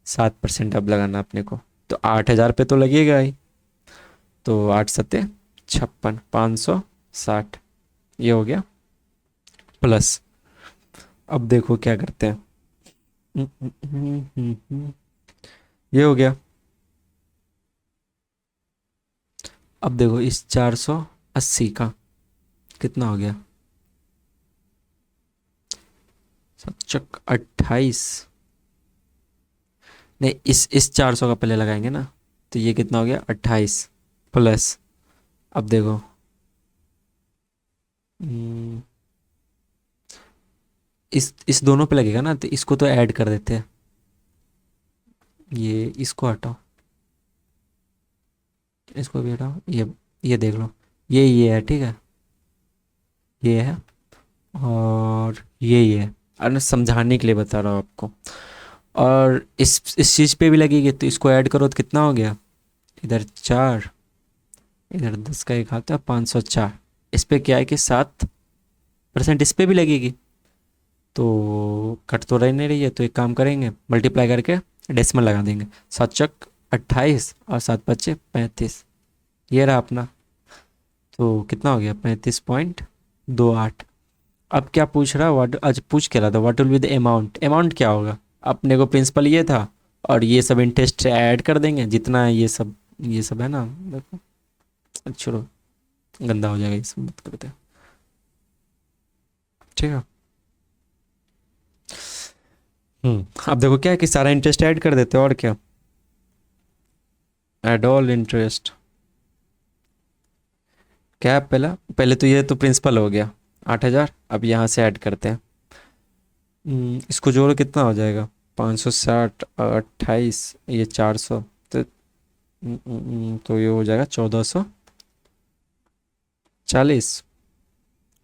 Speaker 1: 7% अब लगाना अपने को, तो 8,000 पे तो लगेगा ही, तो 8×7 = 56, 560, ये हो गया प्लस। अब देखो क्या करते हैं, ये हो गया। अब देखो इस 480 का कितना हो गया, 7×28, नहीं इस 400 का पहले लगाएंगे ना, तो ये कितना हो गया, 28 प्लस। अब देखो हम्म, इस दोनों पे लगेगा ना, तो इसको तो ऐड कर देते हैं, ये इसको हटाओ, इसको भी हटाओ, ये देख लो, ये है, ठीक है, ये है, और ये है। अरे मैं समझाने के लिए बता रहा हूँ आपको। और इस चीज़ पे भी लगेगी, तो इसको ऐड करो तो कितना हो गया, इधर 4, इधर 10 का एक हाथ है, 504। इस पे क्या है कि 7% इस पे भी लगेगी, तो कट तो रह नहीं रही है, तो एक काम करेंगे, मल्टीप्लाई करके डेसिमल लगा देंगे, 7×28 और 7×5 = 35, ये रहा अपना। तो कितना हो गया, 35.28। अब क्या पूछ रहा है, वाट आज पूछ के रहा था, what will be the amount, amount क्या होगा, अपने को प्रिंसिपल ये था, और ये सब इंटरेस्ट ऐड कर देंगे जितना है, ये सब है ना, देखो छोड़ो, गंदा हो जाएगा, ये सब मत करते। ठीक है। अब देखो क्या है कि सारा इंटरेस्ट ऐड कर देते हैं, और क्या, एड ऑल इंटरेस्ट। क्या है पहला, पहले तो ये तो प्रिंसिपल हो गया 8,000, अब यहाँ से ऐड करते हैं। इसको जोड़ो कितना हो जाएगा, 560 और 28, ये 400, तो तो ये हो जाएगा 1,440,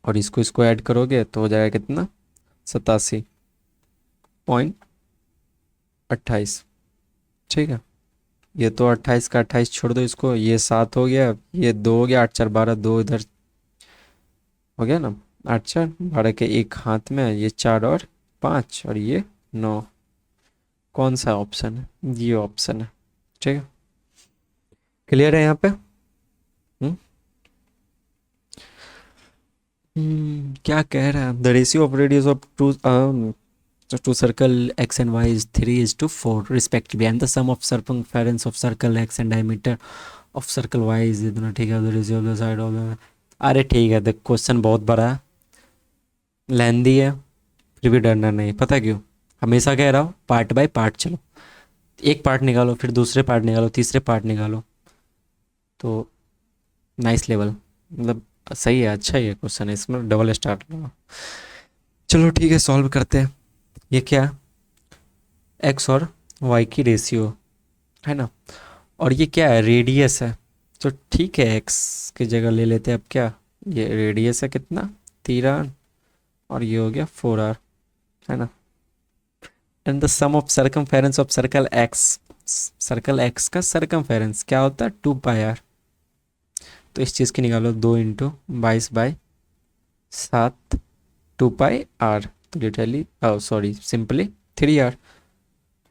Speaker 1: और इसको ऐड करोगे तो हो जाएगा कितना, 87.28। ठीक है, ये तो 28 का 28 छोड़ दो, इसको ये 7 हो गया, ये 2 हो गया, 8×4 = 12, 2 इधर हो गया ना, 8×4 = 12 के एक हाथ में, ये 4 और 5, और ये 9। कौन सा ऑप्शन है, ये ऑप्शन है। ठीक है। क्लियर है यहाँ पे? क्या कह रहा है? The ratio of radius of two circle x and y is 3:4 respectively and the sum of circumference of circle x and diameter of circle y is इतना, ठीक है, the ratio of the side of the, अरे ठीक है, देख क्वेश्चन बहुत बड़ा है, लेंदी है, फिर भी डरना नहीं, पता क्यों? हमेशा कह रहा हूँ पार्ट बाय पार्ट चलो, एक पार्ट निकालो, फिर दूसरे पार्ट निकालो, तीसरे पार्ट निकालो, तो नाइस लेवल, मतलब सही है, अच्छा ही है क्वेश्चन है, इसमें डबल स्टार लो। चलो ठीक है, सॉल्व करते हैं। ये क्या है? एक्स और वाई की रेशियो है ना, और ये क्या है? रेडियस है, तो ठीक है, एक्स की जगह ले लेते हैं अब क्या, ये रेडियस है कितना, 3r, और ये हो गया 4r, है ना। And the sum of circumference of circle X का सर्कमफेरेंस क्या होता है? 2πr। तो इस चीज़ की निकालो, 2 × 22/7, 2πr, तो लिटरली सॉरी सिंपली 3r।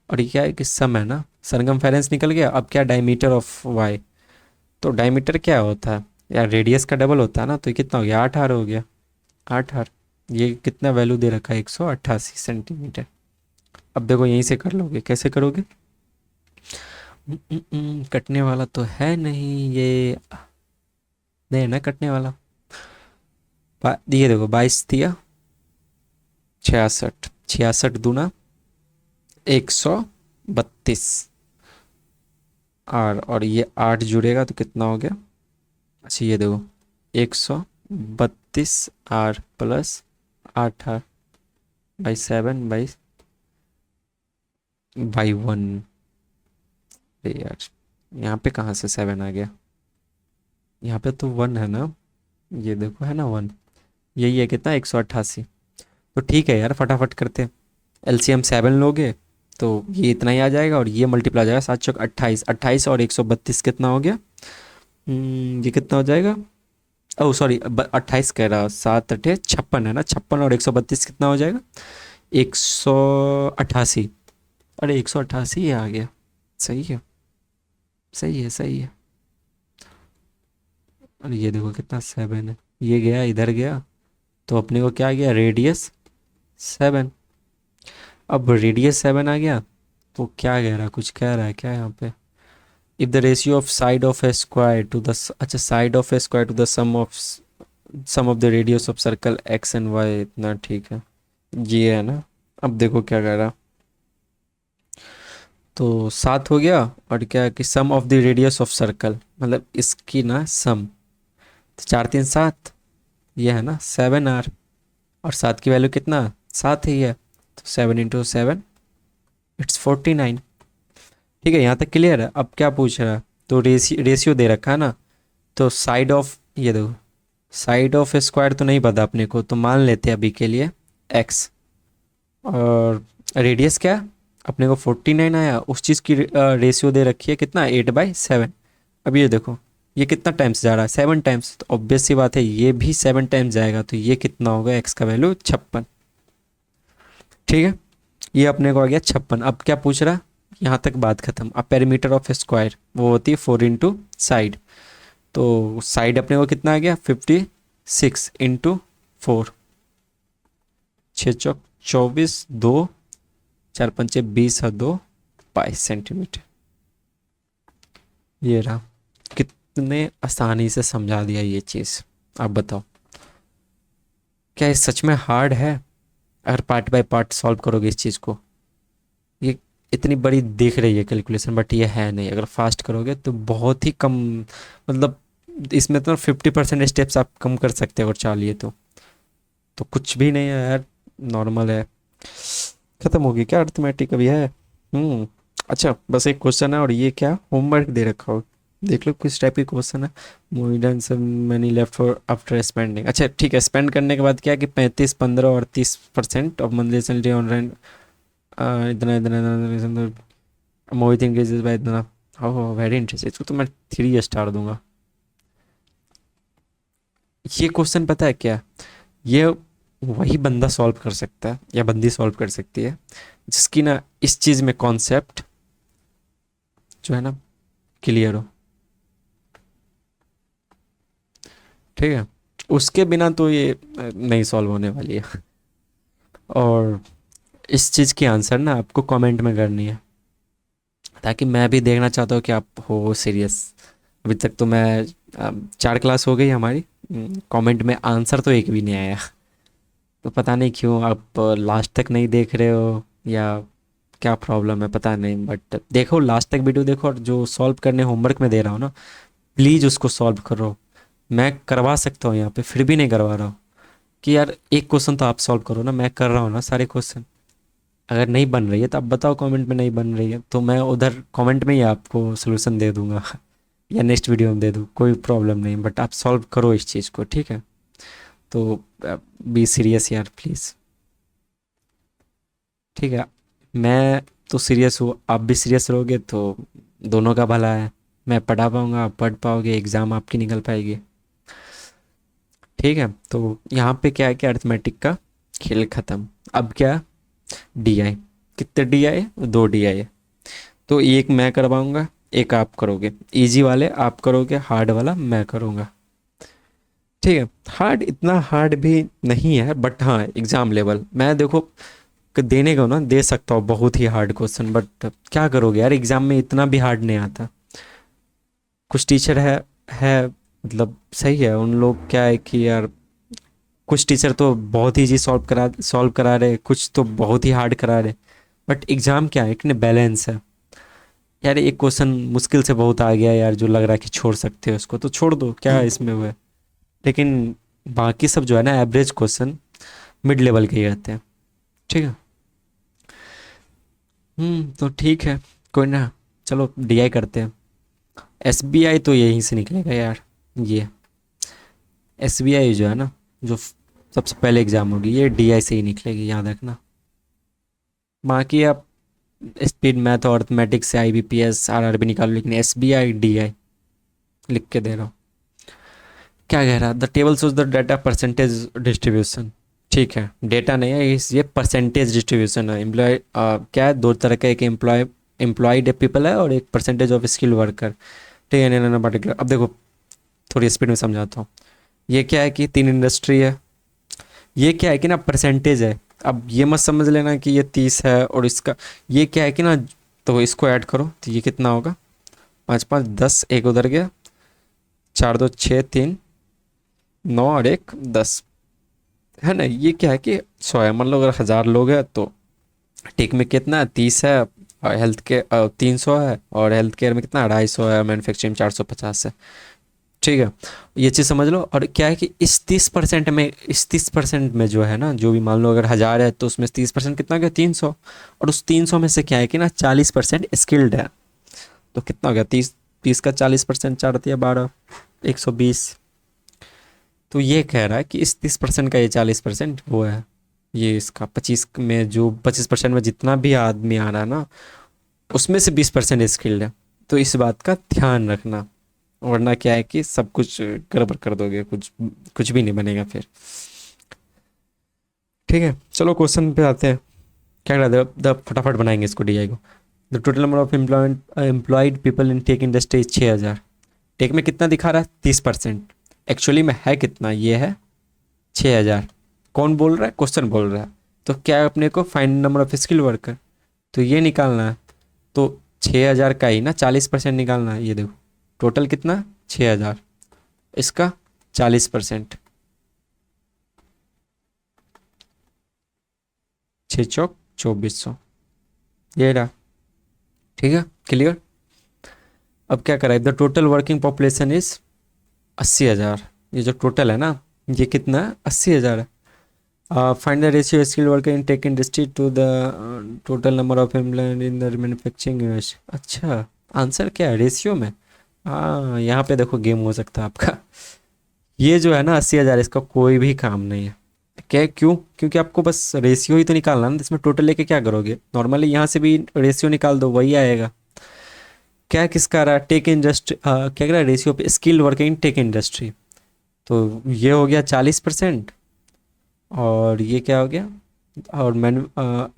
Speaker 1: और ये क्या है कि सम है ना, सरकमफेरेंस निकल गया, अब क्या? डायमीटर ऑफ वाई, तो डायमीटर क्या होता है यार? रेडियस का डबल होता है ना, तो ये कितना हो गया? 8r हो गया, 8r। ये कितना वैल्यू दे रखा है? 188 सेंटीमीटर। अब देखो यहीं से कर लोगे, कैसे करोगे? कटने वाला तो है नहीं ये, नहीं है ना कटने वाला। ये देखो 22 दिया, 66, 66 दूना 132 और ये 8 जुड़ेगा तो कितना हो गया? अच्छा ये देखो 132r plus 8r by 7 by 1। यार यहाँ पे कहाँ से 7 आ गया? यहाँ पे तो 1 है ना, ये देखो है ना 1, यही है कितना? 188। तो ठीक है यार, फटाफट करते, एलसीएम 7 लोगे तो ये इतना ही आ जाएगा, और ये मल्टीप्लाई हो जाएगा, 7×4 = 28, 28 और 132 कितना हो गया? ये कितना हो जाएगा? ओह सॉरी, 28 कह रहा, 7×8 = 56 है ना, 56 और 132 कितना हो जाएगा? 188। अरे 188 आ गया, सही है, सही है, सही है। अरे ये देखो कितना 7 है, ये गया इधर गया, तो अपने को क्या आ गया? रेडियस 7। अब रेडियस 7 आ गया, तो क्या कह रहा, कुछ कह रहा है क्या यहाँ पे? If the ratio of side of a square to the, अच्छा side of a square to the sum of the radius of circle X and Y, इतना ठीक है, ये है ना। अब देखो क्या कह रहा, तो 7 हो गया, और क्या है कि sum of the radius of circle, मतलब इसकी ना सम, तो 4×3 = 7, ये है ना 7r, और 7 की वैल्यू कितना? 7 ही है, तो 7 × 7 इट्स 49। ठीक है, यहाँ तक क्लियर है? अब क्या पूछ रहा है? तो रेशियो दे रखा है ना, तो साइड ऑफ, ये देखो साइड ऑफ स्क्वायर तो नहीं पता अपने को, तो मान लेते हैं अभी के लिए x, और रेडियस क्या है अपने को? 49 आया, उस चीज़ की रेशियो दे रखी है कितना? 8/7। अब ये देखो ये कितना टाइम्स जा रहा है? 7 टाइम्स, तो ऑब्वियस सी बात है ये भी 7 टाइम्स जाएगा, तो ये कितना होगा? x का वैल्यू 56। ठीक है, ये अपने को आ गया 56। अब क्या पूछ रहा है? यहाँ तक बात खत्म। अब पेरीमीटर ऑफ स्क्वायर वो होती है 4 × साइड, तो साइड अपने को कितना आ गया? 56 × 4, 6×4 = 24, 2 4×5 = 20 और 2 22 सेंटीमीटर। ये रहा, कितने आसानी से समझा दिया ये चीज़। आप बताओ क्या ये सच में हार्ड है? अगर पार्ट बाय पार्ट सॉल्व करोगे इस चीज़ को, ये इतनी बड़ी दिख रही है कैलकुलेशन, बट ये है नहीं। अगर फास्ट करोगे तो बहुत ही कम, मतलब इसमें तो 50% स्टेप्स आप कम कर सकते हो अगर चाह तो कुछ भी नहीं है यार, नॉर्मल है। ख़त्म होगी क्या अर्थमेटिक? अभी है। अच्छा बस एक क्वेश्चन है, और ये क्या होमवर्क दे रखा हो, देख लो किस टाइप की क्वेश्चन है। मूवी डन सब money left for after spending. अच्छा ठीक है, स्पेंड करने के बाद क्या है कि 35, 15 और 30% of monthly salary on rent, इतना इतना इतना, मोहित इंक्रीजेज बाय इतना। हो वेरी इंटरेस्टिंग, इसको तो मैं 3 स्टार दूंगा। ये क्वेश्चन पता है क्या, ये वही बंदा सॉल्व कर सकता है या बंदी सॉल्व कर सकती है जिसकी ना इस चीज़ में कॉन्सेप्ट जो है ना क्लियर हो। ठीक है, उसके बिना तो ये नहीं सॉल्व होने वाली है। और इस चीज़ की आंसर ना आपको कमेंट में करनी है, ताकि मैं भी देखना चाहता हूँ कि आप हो सीरियस। अभी तक तो मैं 4 क्लास हो गई हमारी, कमेंट में आंसर तो एक भी नहीं आया। तो पता नहीं क्यों आप लास्ट तक नहीं देख रहे हो, या क्या प्रॉब्लम है पता नहीं। बट देखो, लास्ट तक वीडियो देखो, और जो सॉल्व करने होमवर्क में दे रहा हूँ ना, प्लीज़ उसको सॉल्व करो। मैं करवा सकता हूँ यहाँ पे, फिर भी नहीं करवा रहा हूँ कि यार एक क्वेश्चन तो आप सॉल्व करो ना, मैं कर रहा हूँ ना सारे क्वेश्चन। अगर नहीं बन रही है तो आप बताओ कमेंट में नहीं बन रही है, तो मैं उधर कमेंट में ही आपको सोल्यूशन दे दूंगा या नेक्स्ट वीडियो में दे दूँ, कोई प्रॉब्लम नहीं। बट आप सॉल्व करो इस चीज़ को, ठीक है? तो बी सीरियस यार प्लीज़, ठीक है? मैं तो सीरियस हूँ, आप भी सीरियस रहोगे तो दोनों का भला है। मैं पढ़ा पाऊँगा, आप पढ़ पाओगे, एग्ज़ाम आपकी निकल पाएगी। ठीक है, तो यहाँ पे क्या है कि अर्थमेटिक का खेल ख़त्म। अब क्या, डी आई। कितने डी आई? 2 डी आई है। तो एक मैं करवाऊँगा, एक आप करोगे। इजी वाले आप करोगे, हार्ड वाला मैं करूँगा। ठीक है, हार्ड इतना हार्ड भी नहीं है, बट हाँ एग्ज़ाम लेवल मैं देखो देने को ना दे सकता हूँ बहुत ही हार्ड क्वेश्चन, बट क्या करोगे यार, एग्ज़ाम में इतना भी हार्ड नहीं आता। कुछ टीचर है मतलब सही है, उन लोग क्या है कि यार कुछ टीचर तो बहुत ही इजी सॉल्व करा रहे, कुछ तो बहुत ही हार्ड करा रहे। बट एग्ज़ाम क्या है, एक बैलेंस है। यार एक क्वेश्चन मुश्किल से बहुत आ गया यार, जो लग रहा है कि छोड़ सकते हो उसको, तो छोड़ दो, क्या है इसमें हुआ है। लेकिन बाकी सब जो है ना एवरेज क्वेश्चन, मिड लेवल के ही रहते हैं। ठीक है, तो ठीक है, कोई ना, चलो डीआई करते हैं। एसबीआई तो यहीं से निकलेगा यार, ये एसबीआई जो है ना, जो सबसे पहले एग्ज़ाम होगी, ये डीआई से ही निकलेगी, याद रखना। बाकी आप स्पीड मैथ और अर्थमेटिक्स से आईबीपीएस आरआरबी निकालो, लेकिन एसबीआई डीआई लिख के दे रहा हूँ। क्या कह रहा है, the table shows the data percentage distribution. ठीक है, डेटा नहीं है ये परसेंटेज डिस्ट्रीब्यूशन है। एम्प्लॉय क्या है, दो तरह का, एक एम्प्लॉयड पीपल है और एक परसेंटेज ऑफ स्किल वर्कर। ठीक है, ना पर्टिकुलर। अब देखो थोड़ी स्पीड में समझाता हूँ। ये क्या है कि 3 इंडस्ट्री है, ये क्या है कि ना परसेंटेज है। अब ये मत समझ लेना कि ये 30 है और इसका, ये क्या है कि ना, तो इसको ऐड करो तो ये कितना होगा, 5 5 10, एक उधर गया, 4 2 6 3 9 और एक 10, है ना? ये क्या है कि 100 है, मान लो अगर 1000 लोग हैं तो टेक में कितना है, 30 है, और हेल्थ के 300 है, और हेल्थ केयर में कितना 250 है, मैन्युफैक्चरिंग में 450 है। ठीक है, ये चीज़ समझ लो। और क्या है कि इस 30% में जो है ना, जो भी मान लो अगर 1000 है तो उसमें 30% कितना गया, 300। और उस 300 में से क्या है कि ना 40% स्किल्ड है, तो कितना हो गया, 30 का 40%, 4 या 12, 120। तो ये कह रहा है कि इस 30% का ये 40% वो है, ये इसका 25 में, जो 25% में जितना भी आदमी आ रहा है ना, उसमें से 20% स्किल्ड है। तो इस बात का ध्यान रखना, वरना क्या है कि सब कुछ गड़बड़ कर दोगे, कुछ कुछ भी नहीं बनेगा फिर। ठीक है, चलो क्वेश्चन पे आते हैं। क्या कह रहा है, द फटाफट बनाएंगे इसको डीआई को। The total number of employed people in tech industry 6000। Tech में कितना दिखा रहा है, 30%। एक्चुअली में है कितना, ये है 6000। कौन बोल रहा है, क्वेश्चन बोल रहा है। तो क्या है, अपने को find number of skill worker, तो ये निकालना है। तो 6000 का ही ना 40% निकालना है। ये देखो टोटल कितना, 6000, इसका 40%, 6 चौक 2400, ये रहा। ठीक है, क्लियर। अब क्या करा, the total working population is 80,000। ये जो टोटल है ना, ये कितना है, 80,000 है। Find the ratio skill worker in tech industry to the total number of employ in the manufacturing unit. अच्छा, आंसर क्या है, रेशियो में। हाँ, यहाँ पे देखो गेम हो सकता है आपका। ये जो है ना 80,000, इसका कोई भी काम नहीं है। क्या, क्यों? क्योंकि आपको बस रेशियो ही तो निकालना है ना, इसमें टोटल लेके क्या करोगे, नॉर्मली यहाँ से भी रेशियो निकाल दो, वही आएगा। क्या किसका रहा, टेक इंडस्ट्री, क्या कह रहा है, रेशियो पे skill worker in tech industry. तो ये हो गया 40%, और ये क्या हो गया, और man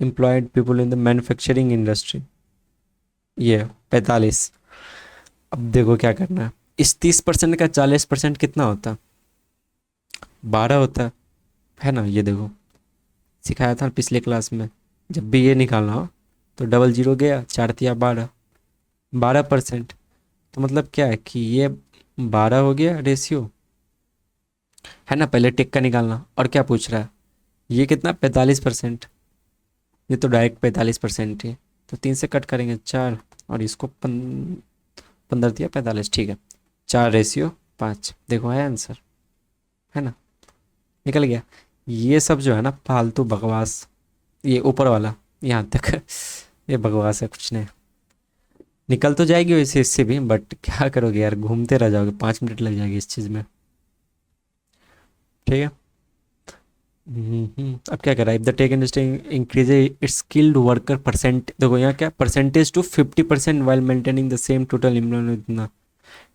Speaker 1: employed people in the manufacturing industry, ये 45। अब देखो क्या करना है, इस 30% का 40% कितना होता, 12 होता है ना, ये देखो सिखाया था पिछले क्लास में। जब भी ये निकालना हो तो डबल जीरो गया, 4 तिया 12, 12%। तो मतलब क्या है कि ये 12 हो गया रेशियो, है ना। पहले टिक का निकालना, और क्या पूछ रहा है, ये कितना 45%। ये तो डायरेक्ट 45% ही। तो 3 से कट करेंगे 4, और इसको 15 तिया 45, ठीक है। 4:5, देखो है आंसर, है ना, निकल गया। ये सब जो है ना फालतू बकवास, ये ऊपर वाला यहाँ तक ये बकवास है, कुछ नहीं। निकल तो जाएगी वैसे इससे भी, बट क्या करोगे यार, घूमते रह जाओगे, 5 मिनट लग जाएगी इस चीज़ में। ठीक है। अब क्या करा, if the tech industry increase its skilled worker percent, देखो यहाँ क्या percentage to 50% while maintaining the same total employment इतना।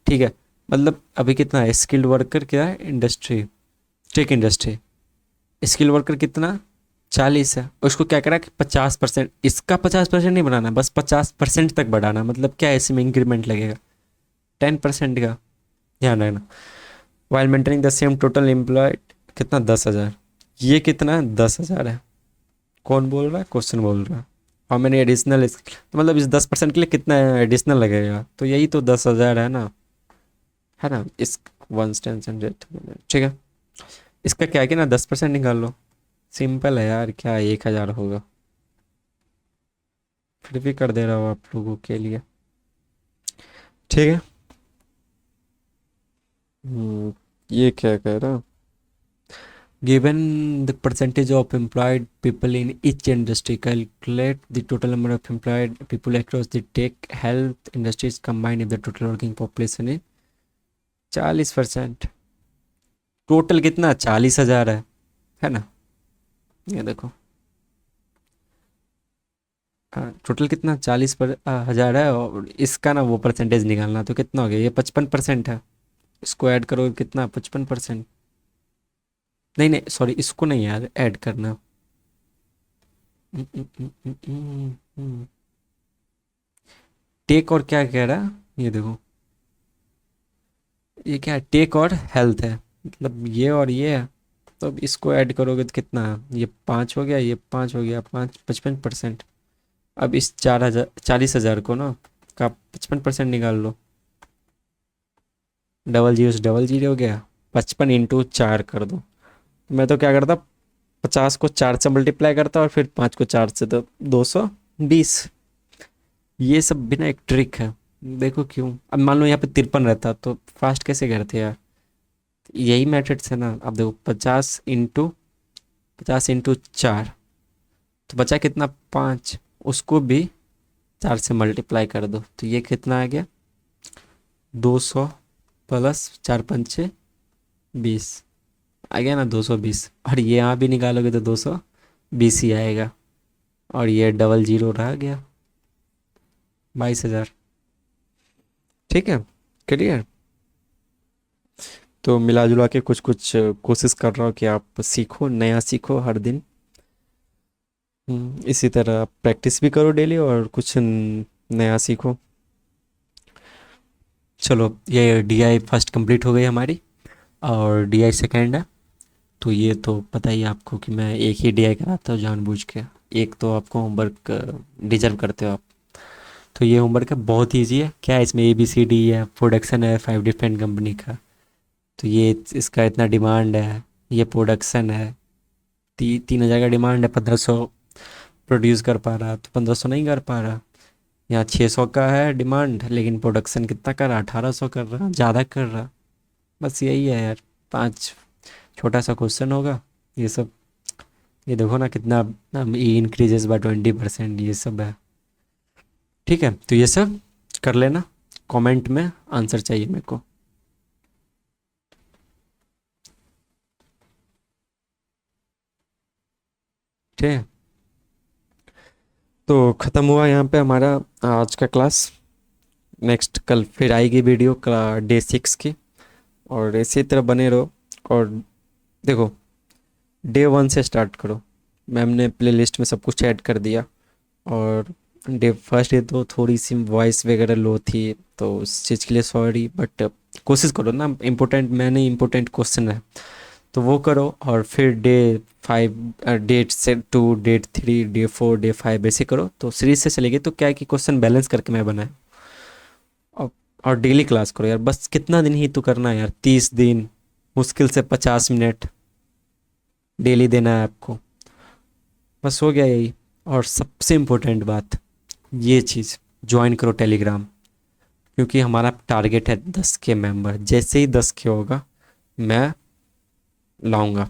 Speaker 1: ठीक है, मतलब अभी कितना है स्किल्ड वर्कर, क्या है industry, tech industry, skill worker कितना 40 है। उसको क्या करा कि 50%, इसका 50% नहीं बढ़ाना, बस 50% तक बढ़ाना। मतलब क्या है, इसमें इंक्रीमेंट लगेगा 10% का, ध्यान रखना। While maintaining the same total employed कितना 10,000, ये कितना 10,000 है। कौन बोल रहा है, क्वेश्चन बोल रहा है। हाउ मेनी एडिशनल, तो मतलब इस 10% के लिए कितना एडिशनल लगेगा, तो यही तो 10,000 है ना, है ना। इस 1 10 ठीक है। इसका क्या है कि ना 10% निकाल लो, सिंपल है यार, क्या 1,000 होगा। फिर भी कर दे रहा हूँ आप लोगों के लिए, ठीक है। ये क्या कह रहा, given the percentage of employed people in each industry, calculate the total number of employed people across the tech health industries combined if the total working population is 40%। Total कितना 40,000 है ना। ये देखो टोटल कितना 40,000 है, और इसका ना वो परसेंटेज निकालना, तो कितना हो गया, ये 55% है। इसको ऐड करो कितना 55%, नहीं नहीं सॉरी, इसको नहीं यार ऐड करना। टेक और क्या कह रहा, ये देखो ये क्या है, टेक और हेल्थ है, मतलब ये और ये है। तो अब इसको ऐड करोगे तो कितना है? ये 5 हो गया, ये 5 हो गया, 55%। अब इस 4,000 40,000 को ना का 55% निकाल लो, डबल जीरो से डबल जीरो हो गया, 55 × 4 कर दो। मैं तो क्या करता, 50 को 4 से मल्टीप्लाई करता और फिर 5 को 4 से, तो 220। ये सब भी ना एक ट्रिक है, देखो क्यों। अब मान लो यहाँ पे 53 रहता तो फास्ट कैसे करते यार, यही मेथड्स है ना। अब देखो 50 × 4, तो बचा कितना 5, उसको भी 4 से मल्टीप्लाई कर दो, तो ये कितना आ गया 200 प्लस 4 × 5 = 20, आ गया ना 220। और ये यहाँ भी निकालोगे तो 220 ही आएगा, और ये डबल जीरो रह गया 22,000। ठीक है, क्लियर। तो मिला जुला के कुछ कुछ कोशिश कर रहा हूँ कि आप सीखो, नया सीखो हर दिन। इसी तरह प्रैक्टिस भी करो डेली, और कुछ नया सीखो। चलो, ये डीआई फर्स्ट कंप्लीट हो गई हमारी, और डीआई सेकेंड है। तो ये तो पता ही है आपको कि मैं एक ही डीआई कराता हूँ जानबूझ के, एक तो आपको होमवर्क डिजर्व करते हो आप। तो ये होमवर्क है, बहुत ईजी है। क्या है इसमें, ABCD है, प्रोडक्शन है 5 डिफरेंट कंपनी का। तो ये इसका इतना डिमांड है, ये प्रोडक्शन है, 3,000 का डिमांड है, 1,500 प्रोड्यूस कर पा रहा, तो 1,500 नहीं कर पा रहा। यहाँ 600 का है डिमांड, लेकिन प्रोडक्शन कितना कर रहा, 1,800 कर रहा, ज़्यादा कर रहा। बस यही है यार, 5 छोटा सा क्वेश्चन होगा ये सब। ये देखो ना कितना इंक्रीजेस बाय 20%, ये सब है। ठीक है, तो ये सब कर लेना, कमेंट में आंसर चाहिए मेरे को। ठीक है, तो ख़त्म हुआ यहाँ पे हमारा आज का क्लास। नेक्स्ट कल फिर आएगी वीडियो का डे 6 की, और इसी तरह बने रहो। और देखो, डे 1 से स्टार्ट करो, मैम ने प्लेलिस्ट में सब कुछ ऐड कर दिया। और डे फर्स्ट डे तो थोड़ी सी वॉइस वगैरह लो थी, तो उस चीज़ के लिए सॉरी, बट कोशिश करो ना, इम्पोर्टेंट मैंने इम्पोर्टेंट क्वेश्चन है तो वो करो, और फिर day 5, day 2, day 3, day 4, day 5 ऐसे करो, तो सीरीज से चलेगी। तो क्या है कि क्वेश्चन बैलेंस करके मैं बनाया। और और डेली क्लास करो यार, बस कितना दिन ही तो करना है यार, 30 दिन, मुश्किल से 50 मिनट डेली देना है आपको। बस हो गया यही। और सबसे इम्पोर्टेंट बात, ये चीज़, ज्वाइन करो टेलीग्राम, क्योंकि हमारा टारगेट है 10 के मेंबर। जैसे ही 10 के होगा, मैं लाऊंगा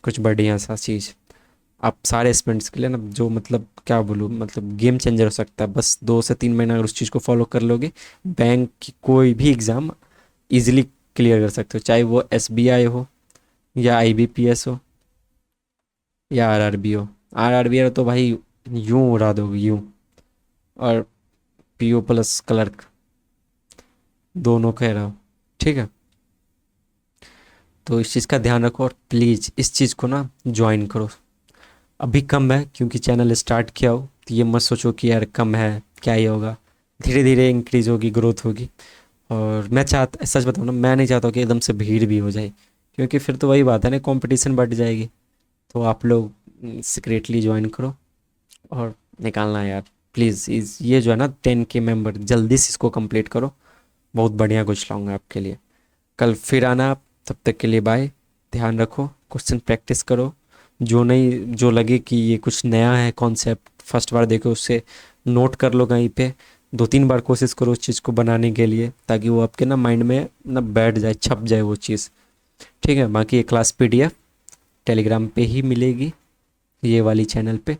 Speaker 1: कुछ बढ़िया सा चीज़ आप सारे स्टूडेंट्स के लिए ना, जो मतलब क्या बोलूँ, मतलब गेम चेंजर हो सकता है। बस 2 से 3 महीना अगर उस चीज़ को फॉलो कर लोगे, बैंक की कोई भी एग्ज़ाम इजीली क्लियर कर सकते हो, चाहे वो एसबीआई हो, या आईबीपीएस हो, या आरआरबी हो। आरआरबी तो भाई यूं उड़ा दोगे यूं। और पीओ प्लस क्लर्क दोनों कह रहा हूँ, ठीक है। तो इस चीज़ का ध्यान रखो, और प्लीज़ इस चीज़ को ना ज्वाइन करो। अभी कम है क्योंकि चैनल स्टार्ट किया हो, तो ये मत सोचो कि यार कम है क्या ही होगा, धीरे धीरे इंक्रीज होगी, ग्रोथ होगी। और मैं चाहता, सच बताऊँ ना, मैं नहीं चाहता हूँ कि एकदम से भीड़ भी हो जाए, क्योंकि फिर तो वही बात है ना, कंपटीशन बढ़ जाएगी। तो आप लोग सीक्रेटली ज्वाइन करो और निकालना है यार, प्लीज़। इस ये जो है ना 10 के मेंबर, जल्दी से इसको कंप्लीट करो। बहुत बढ़िया कुछ लाऊंगा आपके लिए। कल फिर आना आप, तब तक के लिए बाय। ध्यान रखो, क्वेश्चन प्रैक्टिस करो। जो नहीं, जो लगे कि ये कुछ नया है कॉन्सेप्ट, फर्स्ट बार देखो, उससे नोट कर लो कहीं पे। 2-3 बार कोशिश करो उस चीज़ को बनाने के लिए, ताकि वो आपके ना माइंड में ना बैठ जाए, छप जाए वो चीज़। ठीक है। बाकी ये क्लास पीडीएफ टेलीग्राम पे ही मिलेगी, ये वाली चैनल पे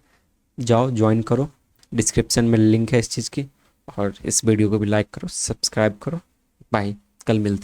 Speaker 1: जाओ ज्वाइन करो। डिस्क्रिप्शन में लिंक है इस चीज़ की। और इस वीडियो को भी लाइक करो, सब्सक्राइब करो। बाय, कल मिलते हैं।